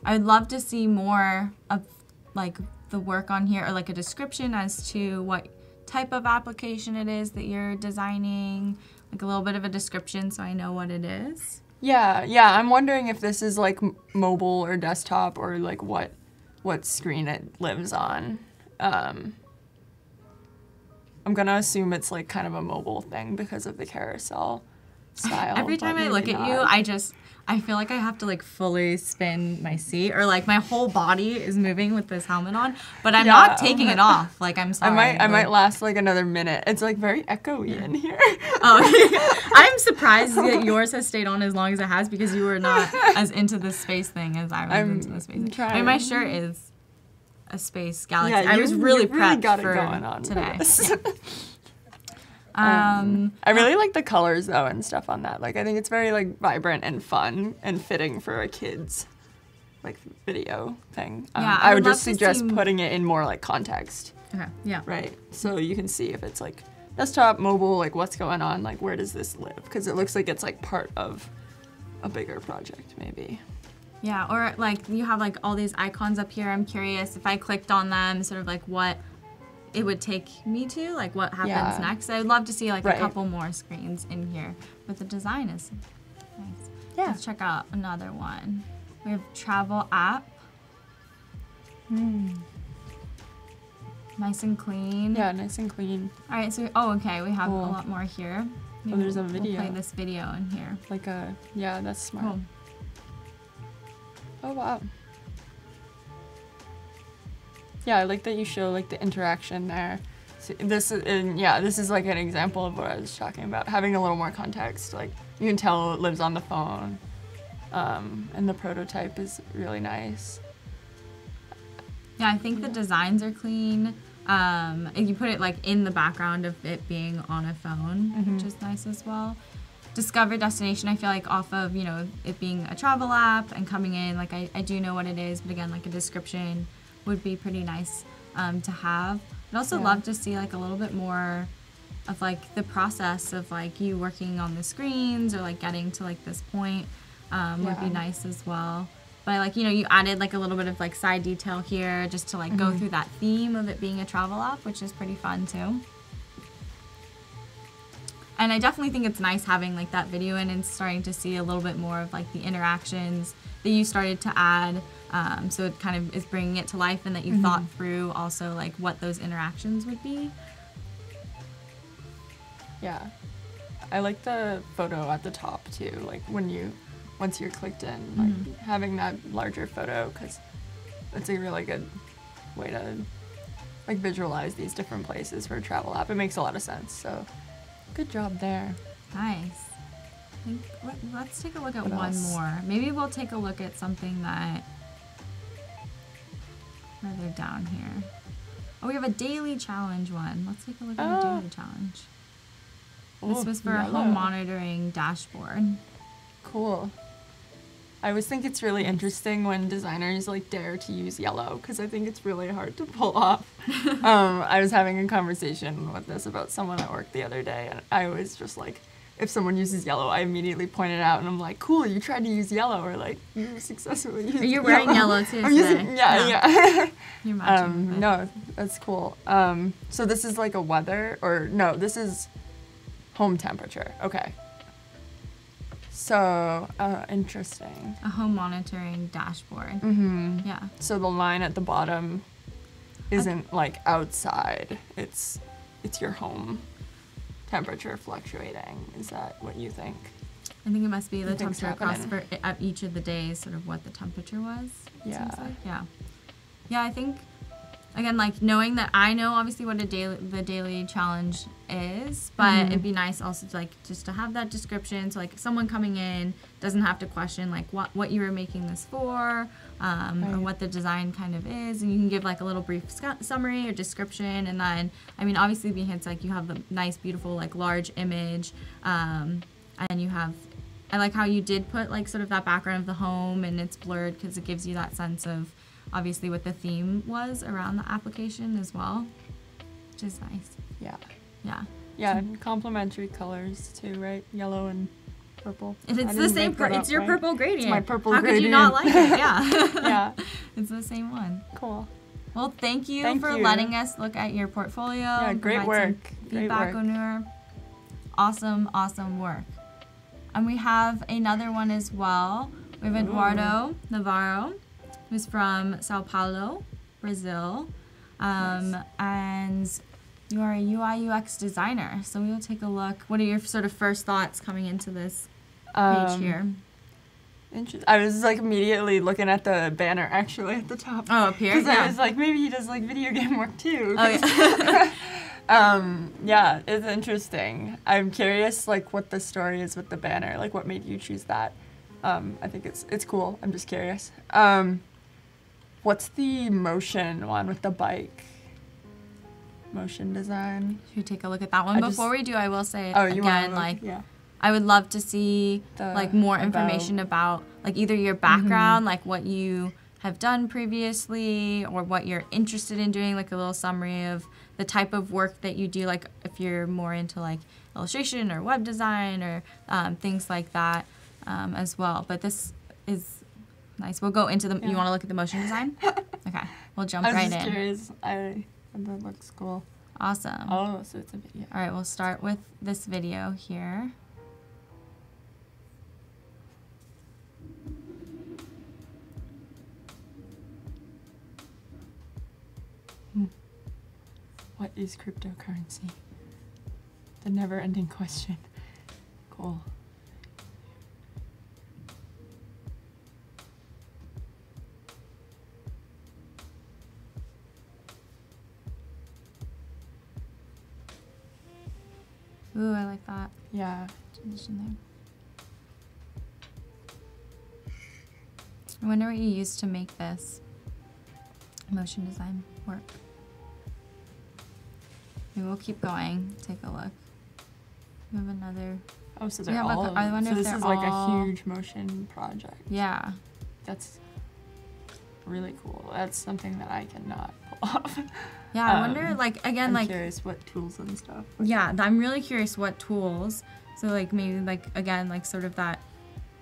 I would love to see more of, like, the work on here, or like a description as to what type of application it is that you're designing, like a little bit of a description so I know what it is. Yeah, I'm wondering if this is, like, mobile or desktop, or, like, what screen it lives on. I'm gonna assume it's, like, kind of a mobile thing because of the carousel style. Every time I look at you, I feel like I have to, like, fully spin my seat, or, like, my whole body is moving with this helmet on, but I'm not taking it off. Like, I'm sorry. I might last, like, another minute. It's, like, very echoey in here. Oh, I'm surprised that yours has stayed on as long as it has, because you were not as into the space thing as I was into the space thing. I mean, my shirt is a space galaxy. Yeah, I was really prepped got it for going on today. I really like the colors, though, and stuff on that. Like, I think it's very, like, vibrant and fun and fitting for a kid's, like, video thing. I would just suggest putting it in more, like, context. Okay, yeah. Right, so you can see if it's, like, desktop, mobile, like, what's going on, like, where does this live? Because it looks like it's, like, part of a bigger project, maybe. Yeah, or, like, you have, like, all these icons up here. I'm curious if I clicked on them, sort of, like, what it would take me to, like, what happens next. I would love to see, like, a couple more screens in here, but the design is nice. Yeah. Let's check out another one. We have travel app. Nice and clean. Yeah, nice and clean. All right, so, we have a lot more here. Maybe there's a video. We'll play this video in here. Like that's smart. Cool. Oh, wow. Yeah, I like that you show, like, the interaction there. So this is like an example of what I was talking about, having a little more context. Like, you can tell it lives on the phone, and the prototype is really nice. Yeah, I think the designs are clean. And you put it, like, in the background of it being on a phone, which is nice as well. Discover destination, I feel like off of, it being a travel app and coming in, like, I do know what it is, but again, like, a description would be pretty nice to have. I'd also love to see, like, a little bit more of, like, the process of, like, you working on the screens, or, like, getting to, like, this point would be nice as well. But, like, you added, like, a little bit of, like, side detail here just to, like, go through that theme of it being a travel app, which is pretty fun too. And I definitely think it's nice having like that video in and starting to see a little bit more of like the interactions that you started to add. So it kind of is bringing it to life, and that you thought through also like what those interactions would be. Yeah. I like the photo at the top too, like once you're clicked in, like having that larger photo, because it's a really good way to like visualize these different places for a travel app. It makes a lot of sense, so good job there. Nice. Let's take a look at What one else? more. Maybe we'll take a look at something that further down here. Oh, we have a daily challenge one. Let's take a look at the daily challenge. This was for a home monitoring dashboard. Cool. I always think it's really interesting when designers like dare to use yellow, because I think it's really hard to pull off. I was having a conversation with this about someone at work the other day, and I always just like, if someone uses yellow, I immediately point it out, and I'm like, cool, you tried to use yellow, or like, you successfully used yellow. You're wearing yellow too I'm today. using, yeah. You're matching. No, that's cool. So this is like a weather, or no, this is home temperature. Okay. So, interesting. A home monitoring dashboard. Yeah. So the line at the bottom isn't like outside. It's your home temperature fluctuating. Is that what you think? I think it must be the Things temperature across happening. at each of the days, sort of what the temperature was. it Yeah. seems like. Yeah, I think, again, like knowing that I know obviously what the daily challenge is, but it'd be nice also to, like, just to have that description, so like someone coming in doesn't have to question like what you were making this for, or what the design kind of is, and you can give like a little brief summary or description, and then I mean obviously it's like you have the nice beautiful like large image, and you have, I like how you did put like sort of that background of the home, and it's blurred because it gives you that sense of obviously what the theme was around the application as well, which is nice. Yeah, and complementary colors too, right? Yellow and purple. And it's the same, it's your purple gradient. It's my purple How gradient. could you not like it? Yeah. Yeah. It's the same one. Cool. Well, thank you for letting us look at your portfolio. Yeah, great provide work. some Great feedback work. on your awesome work. And we have another one as well. We have Eduardo Navarro, who's from Sao Paulo, Brazil. And you are a UI UX designer. So we will take a look. What are your sort of first thoughts coming into this page here? I was like immediately looking at the banner actually at the top. Oh, up here? Because Yeah. I was like, maybe he does like video game work too. Oh, yeah. Yeah, it's interesting. I'm curious like what the story is with the banner. Like what made you choose that? I think it's cool. I'm just curious. What's the motion one with the bike? Motion design. Should we take a look at that one? Before we do, I will say again, like, I would love to see like more information about like either your background, like what you have done previously, or what you're interested in doing, like a little summary of the type of work that you do, like if you're more into like illustration or web design or things like that as well. But this is nice. We'll go into the, you want to look at the motion design? Okay, we'll jump right in. I was just curious. That looks cool. Awesome. Oh, so it's a video. All right, we'll start with this video here. What is cryptocurrency? The never-ending question. Cool. Ooh, I like that. Yeah. Transition there. I wonder what you used to make this motion design work. Maybe we'll keep going. Take a look. We have another. Oh, so they're Yeah, all. look, I wonder so if this they're is like all- a huge motion project. Yeah. That's really cool. That's something that I cannot pull off. Yeah, I wonder, like, again, I'm like. curious what tools and stuff. Yeah, I'm really curious what tools. So, like, maybe, like, again, like, sort of that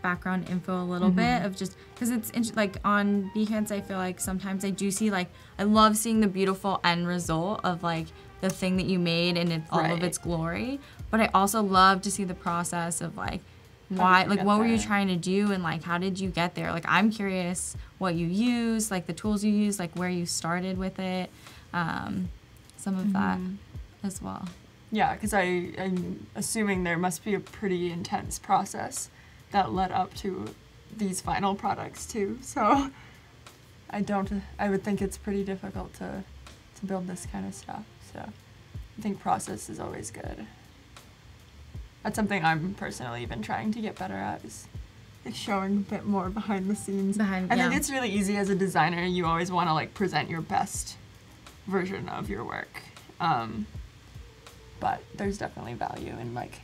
background info a little bit of just, because it's like on Behance, I feel like sometimes I do see like, I love seeing the beautiful end result of like the thing that you made and all of its glory. But I also love to see the process of like, why, like what were you trying to do and like how did you get there? Like I'm curious what you use, like the tools you use, like where you started with it, some of that as well. Yeah, because I'm assuming there must be a pretty intense process that led up to these final products too. So I would think it's pretty difficult to build this kind of stuff. So I think process is always good. That's something I'm personally been trying to get better at, is like showing a bit more behind the scenes. I think it's really easy as a designer. You always want to like present your best version of your work. But there's definitely value in like...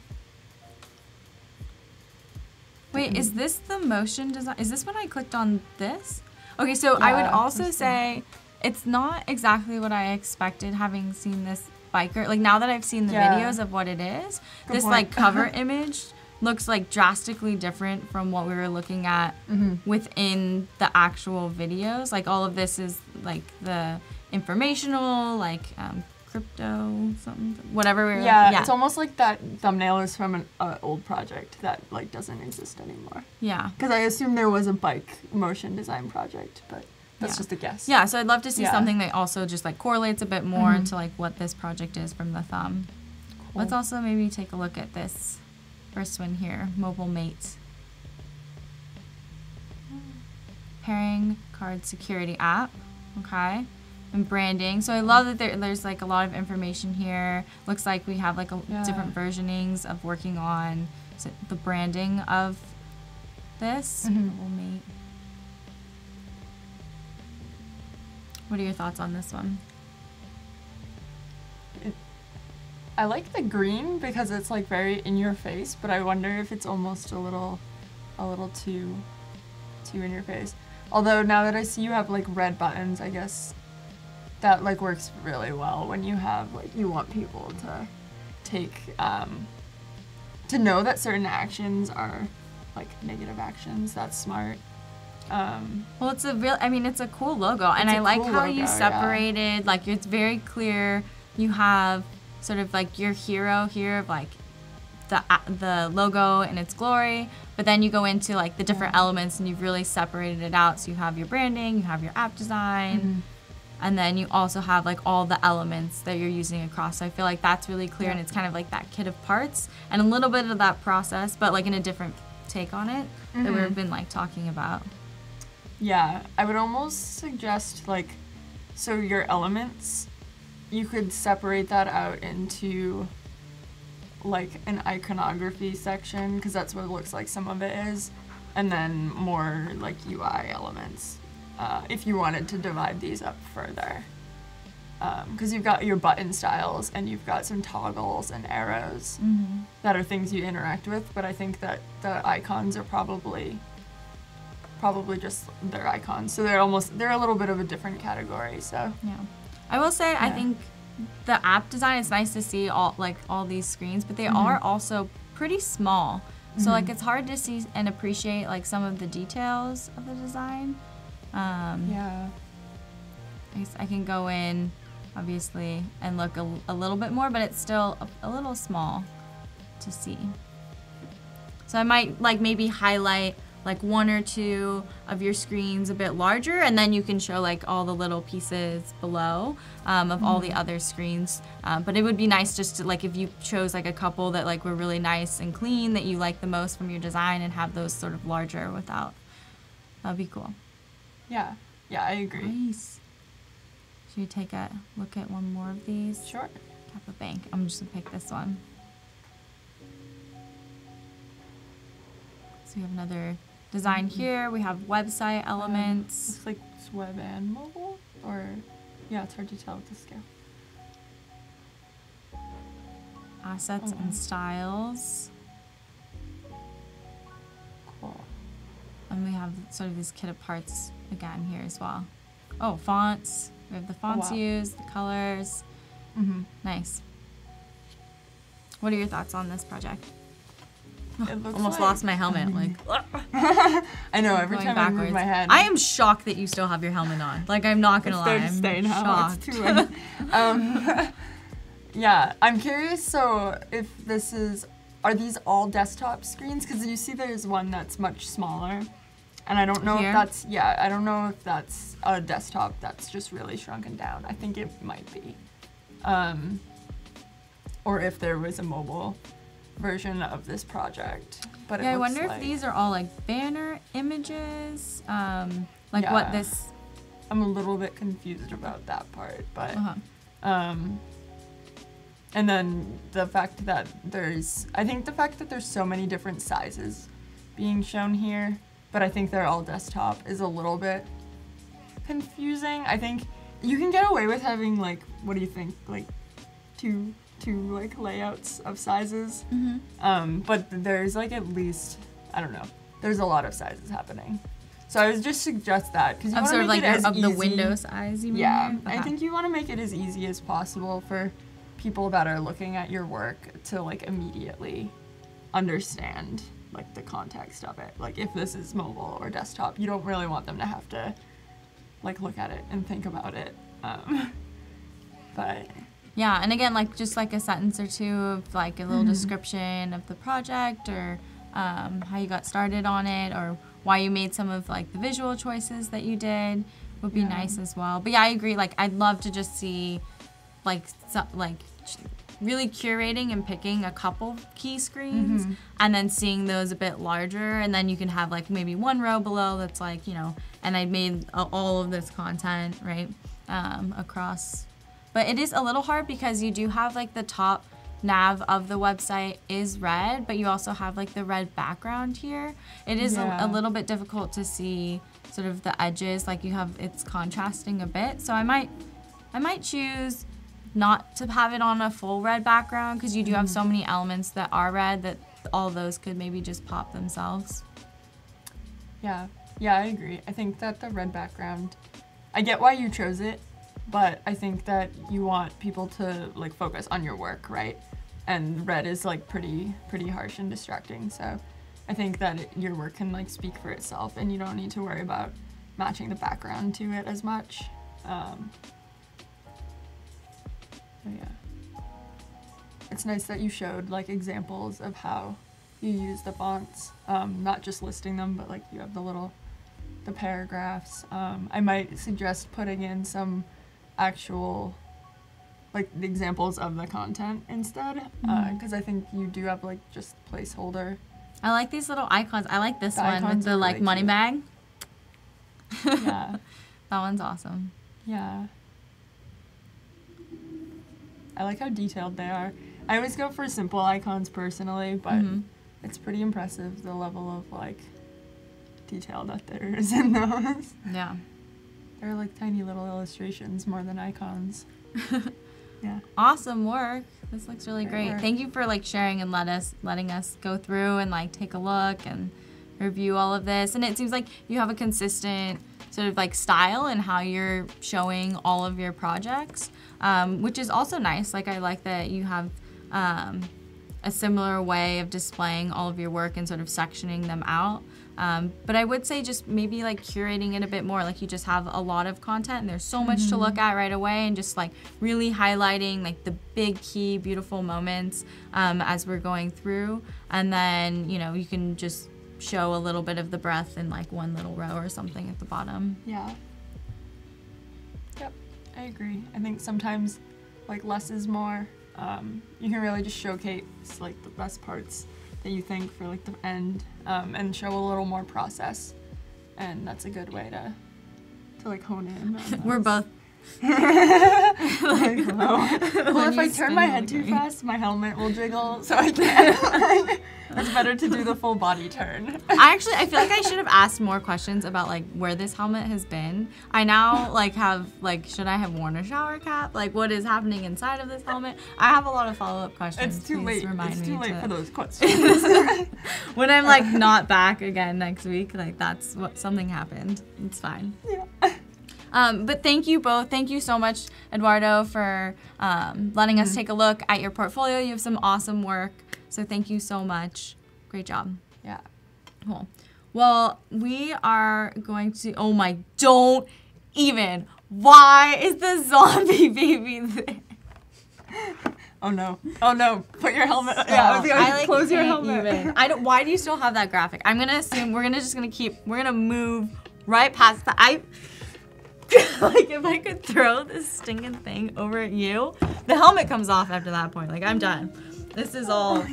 Wait, is this the motion design? Is this when I clicked on this? Okay, so I would also say it's not exactly what I expected having seen this biker. Like now that I've seen the videos of what it is, this like cover image looks like drastically different from what we were looking at within the actual videos. Like all of this is like the informational, like crypto something, whatever. It's almost like that thumbnail is from an old project that like doesn't exist anymore. Yeah. Because I assume there was a bike motion design project, but that's just a guess. Yeah, so I'd love to see something that also just like correlates a bit more to like what this project is from the thumb. Cool. Let's also maybe take a look at this first one here, Mobile Mate. Pairing card security app, okay. And branding. So I love that there's like a lot of information here. Looks like we have like different versionings of working on the branding of this. Mobile Mate. What are your thoughts on this one? I like the green because it's like very in your face, but I wonder if it's almost a little too in your face. Although now that I see you have like red buttons, I guess that like works really well when you have like you want people to take to know that certain actions are like negative actions. That's smart. Well, it's it's a cool logo, and I like how you separated, like it's very clear. You have sort of like your hero here of like the logo in its glory, but then you go into like the different elements and you've really separated it out. So you have your branding, you have your app design, and then you also have like all the elements that you're using across. So I feel like that's really clear, and it's kind of like that kit of parts and a little bit of that process, but like in a different take on it that we've been like talking about. Yeah, I would almost suggest like, so your elements, you could separate that out into like an iconography section, because that's what it looks like some of it is, and then more like UI elements, if you wanted to divide these up further. Because you've got your button styles and you've got some toggles and arrows that are things you interact with, but I think that the icons are probably just their icons, so they're a little bit of a different category. So yeah, I will say I think the app design, it's nice to see all these screens, but they are also pretty small, so like it's hard to see and appreciate like some of the details of the design. I can go in obviously and look a little bit more, but it's still a little small to see. So I might like maybe highlight like one or two of your screens a bit larger, and then you can show like all the little pieces below of all the other screens. But it would be nice just to like if you chose like a couple that like were really nice and clean that you like the most from your design, and have those sort of larger without. That'd be cool. Yeah, I agree. Nice. Should we take a look at one more of these? Sure. Kappa Bank. I'm just gonna pick this one. So we have another design here. We have website elements. Looks like it's web and mobile, or yeah, it's hard to tell with the scale. Assets and styles. Cool. And we have sort of these kit of parts again here as well. Oh, fonts. We have the fonts used, the colors. Nice. What are your thoughts on this project? it looks Almost like. lost my helmet. Like, I know, every time I move my head. I am shocked that you still have your helmet on. Like, I'm not gonna lie. I'm stay now. shocked. It's too late. Yeah, I'm curious. So, if are these all desktop screens? Because you see, there's one that's much smaller, and I don't know if that's I don't know if that's a desktop that's just really shrunken down. I think it might be, or if there was a mobile version of this project. But I wonder if these are all like banner images, what this. I'm a little bit confused about that part, but and then the fact that there's so many different sizes being shown here, but I think they're all desktop is a little bit confusing. I think you can get away with having like, what do you think, like two like layouts of sizes, but there's like at least, I don't know, there's a lot of sizes happening. So I would just suggest that because you want to make it as easy. The window size, you mean? Yeah, I think you want to make it as easy as possible for people that are looking at your work to like immediately understand like the context of it. Like if this is mobile or desktop, you don't really want them to have to like look at it and think about it. But yeah, and again, like just like a sentence or two of like a little description of the project or how you got started on it or why you made some of like the visual choices that you did would be nice as well. But yeah, I agree. Like I'd love to just see like really curating and picking a couple key screens and then seeing those a bit larger, and then you can have like maybe one row below that's like, you know, and I made all of this content right across. But it is a little hard because you do have like the top nav of the website is red, but you also have like the red background here. It is a little bit difficult to see sort of the edges, like you have, it's contrasting a bit. So I might choose not to have it on a full red background because you do have so many elements that are red that all those could maybe just pop themselves. Yeah, I agree. I think that the red background, I get why you chose it, but I think that you want people to like focus on your work, right? And red is like pretty harsh and distracting. So I think that your work can like speak for itself and you don't need to worry about matching the background to it as much. Yeah, it's nice that you showed like examples of how you use the fonts, not just listing them, but like you have the paragraphs. I might suggest putting in some actual like the examples of the content instead, because I think you do have like just placeholder. I like these little icons. I like this one with the like really money bag. Yeah, that one's awesome. Yeah. I like how detailed they are. I always go for simple icons personally, but it's pretty impressive the level of like detail that there is in those. Yeah. They're like tiny little illustrations more than icons. Yeah. Awesome work. This looks really great. Thank you for like sharing and letting us go through and like take a look and review all of this. And it seems like you have a consistent sort of like style in how you're showing all of your projects, which is also nice. Like I like that you have a similar way of displaying all of your work and sort of sectioning them out. But I would say just maybe like curating it a bit more, like you just have a lot of content and there's so much to look at right away, and just like really highlighting like the big key beautiful moments as we're going through, and then, you know, you can just show a little bit of the breadth in like one little row or something at the bottom. Yeah. Yep, I agree. I think sometimes like less is more. You can really just showcase like the best parts that you think for like the end, and show a little more process, and that's a good way to like hone in. We're both like, well, if I turn my head too fast, my helmet will jiggle, so I can't. It's better to do the full body turn. I feel like I should have asked more questions about like where this helmet has been. I now like have like, should I have worn a shower cap? Like what is happening inside of this helmet? I have a lot of follow-up questions. It's too late. It's too late for those questions. When I'm like not back again next week, like that's what something happened. It's fine. Yeah. But thank you both. Thank you so much, Eduardo, for letting us take a look at your portfolio. You have some awesome work, so thank you so much. Great job. Yeah. Cool. Well, we are going to, oh my, don't even. Why is the zombie baby there? Oh no. Oh no. Put your helmet on. Yeah, I was gonna close your helmet. Even. Why do you still have that graphic? I'm gonna assume we're gonna move right past that. Like if I could throw this stinking thing over at you, the helmet comes off after that point. Like I'm done. This is all.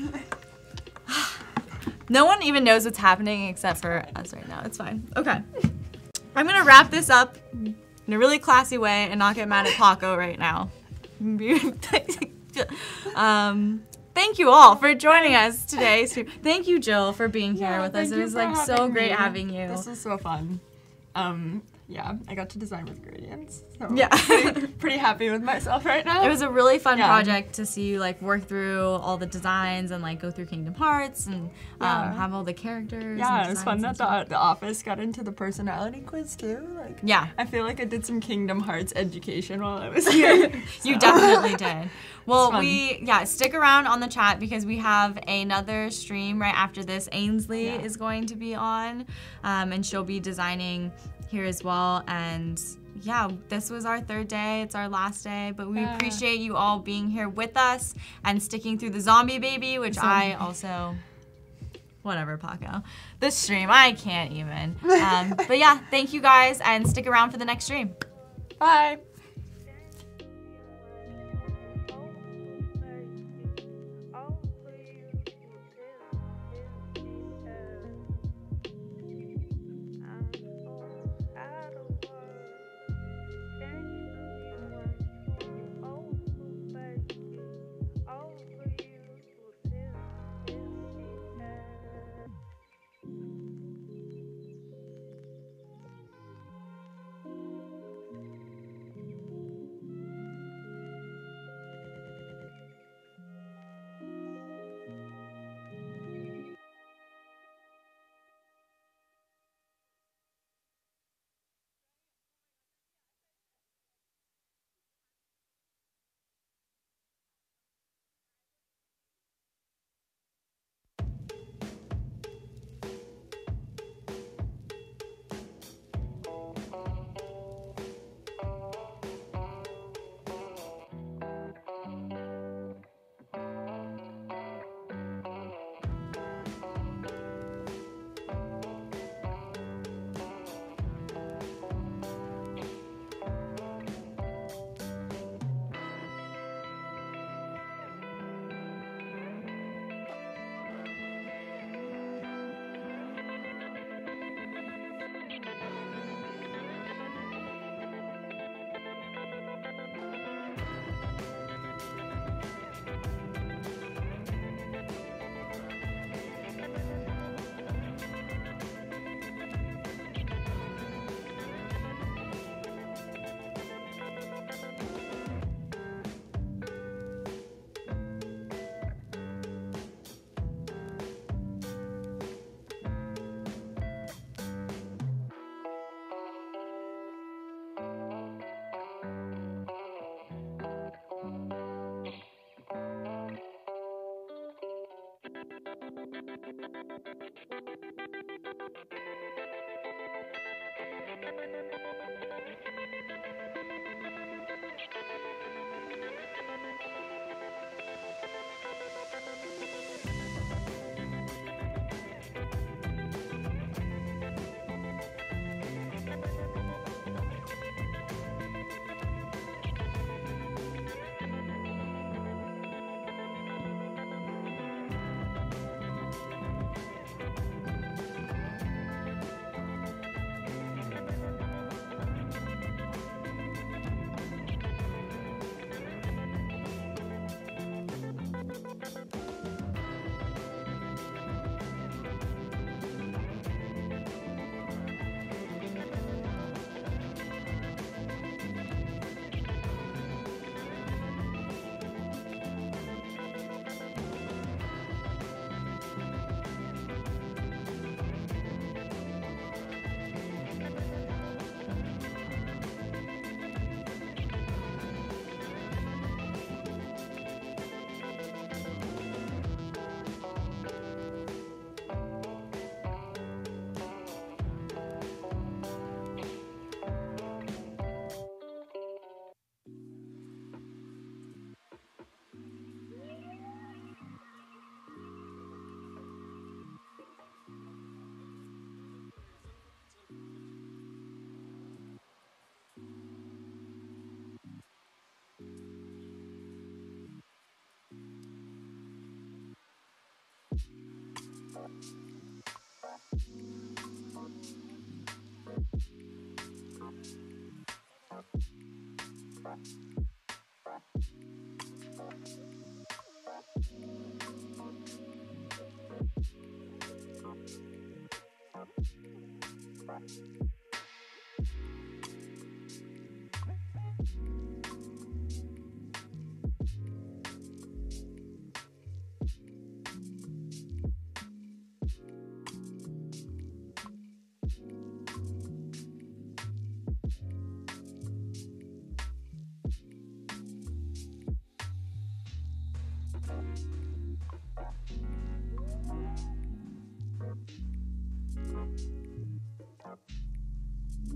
No one even knows what's happening except for us right now. It's fine. Okay. I'm gonna wrap this up in a really classy way and not get mad at Paco right now. Thank you all for joining us today. Thank you, Jill, for being here with us. It was like so great having you. This was so fun. Yeah, I got to design with gradients. So yeah. pretty happy with myself right now. It was a really fun project to see you like work through all the designs and like go through Kingdom Hearts and have all the characters. Yeah, it was fun that the office got into the personality quiz too. Like, yeah. I feel like I did some Kingdom Hearts education while I was here. You definitely did. Well, stick around on the chat because we have another stream right after this. Ainsley is going to be on, and she'll be designing here as well. And yeah, this was our third day. It's our last day, but we appreciate you all being here with us and sticking through the zombie baby, which I also, whatever, Paco. This stream, I can't even. But yeah, thank you guys and stick around for the next stream. Bye.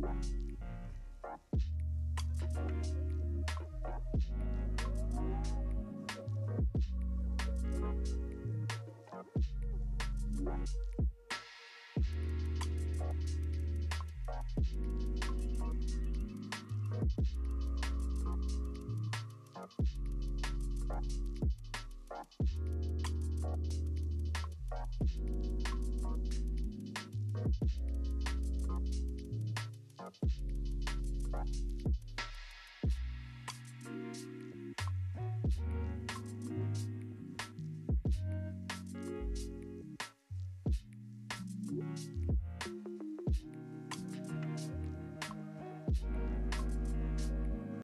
Bye.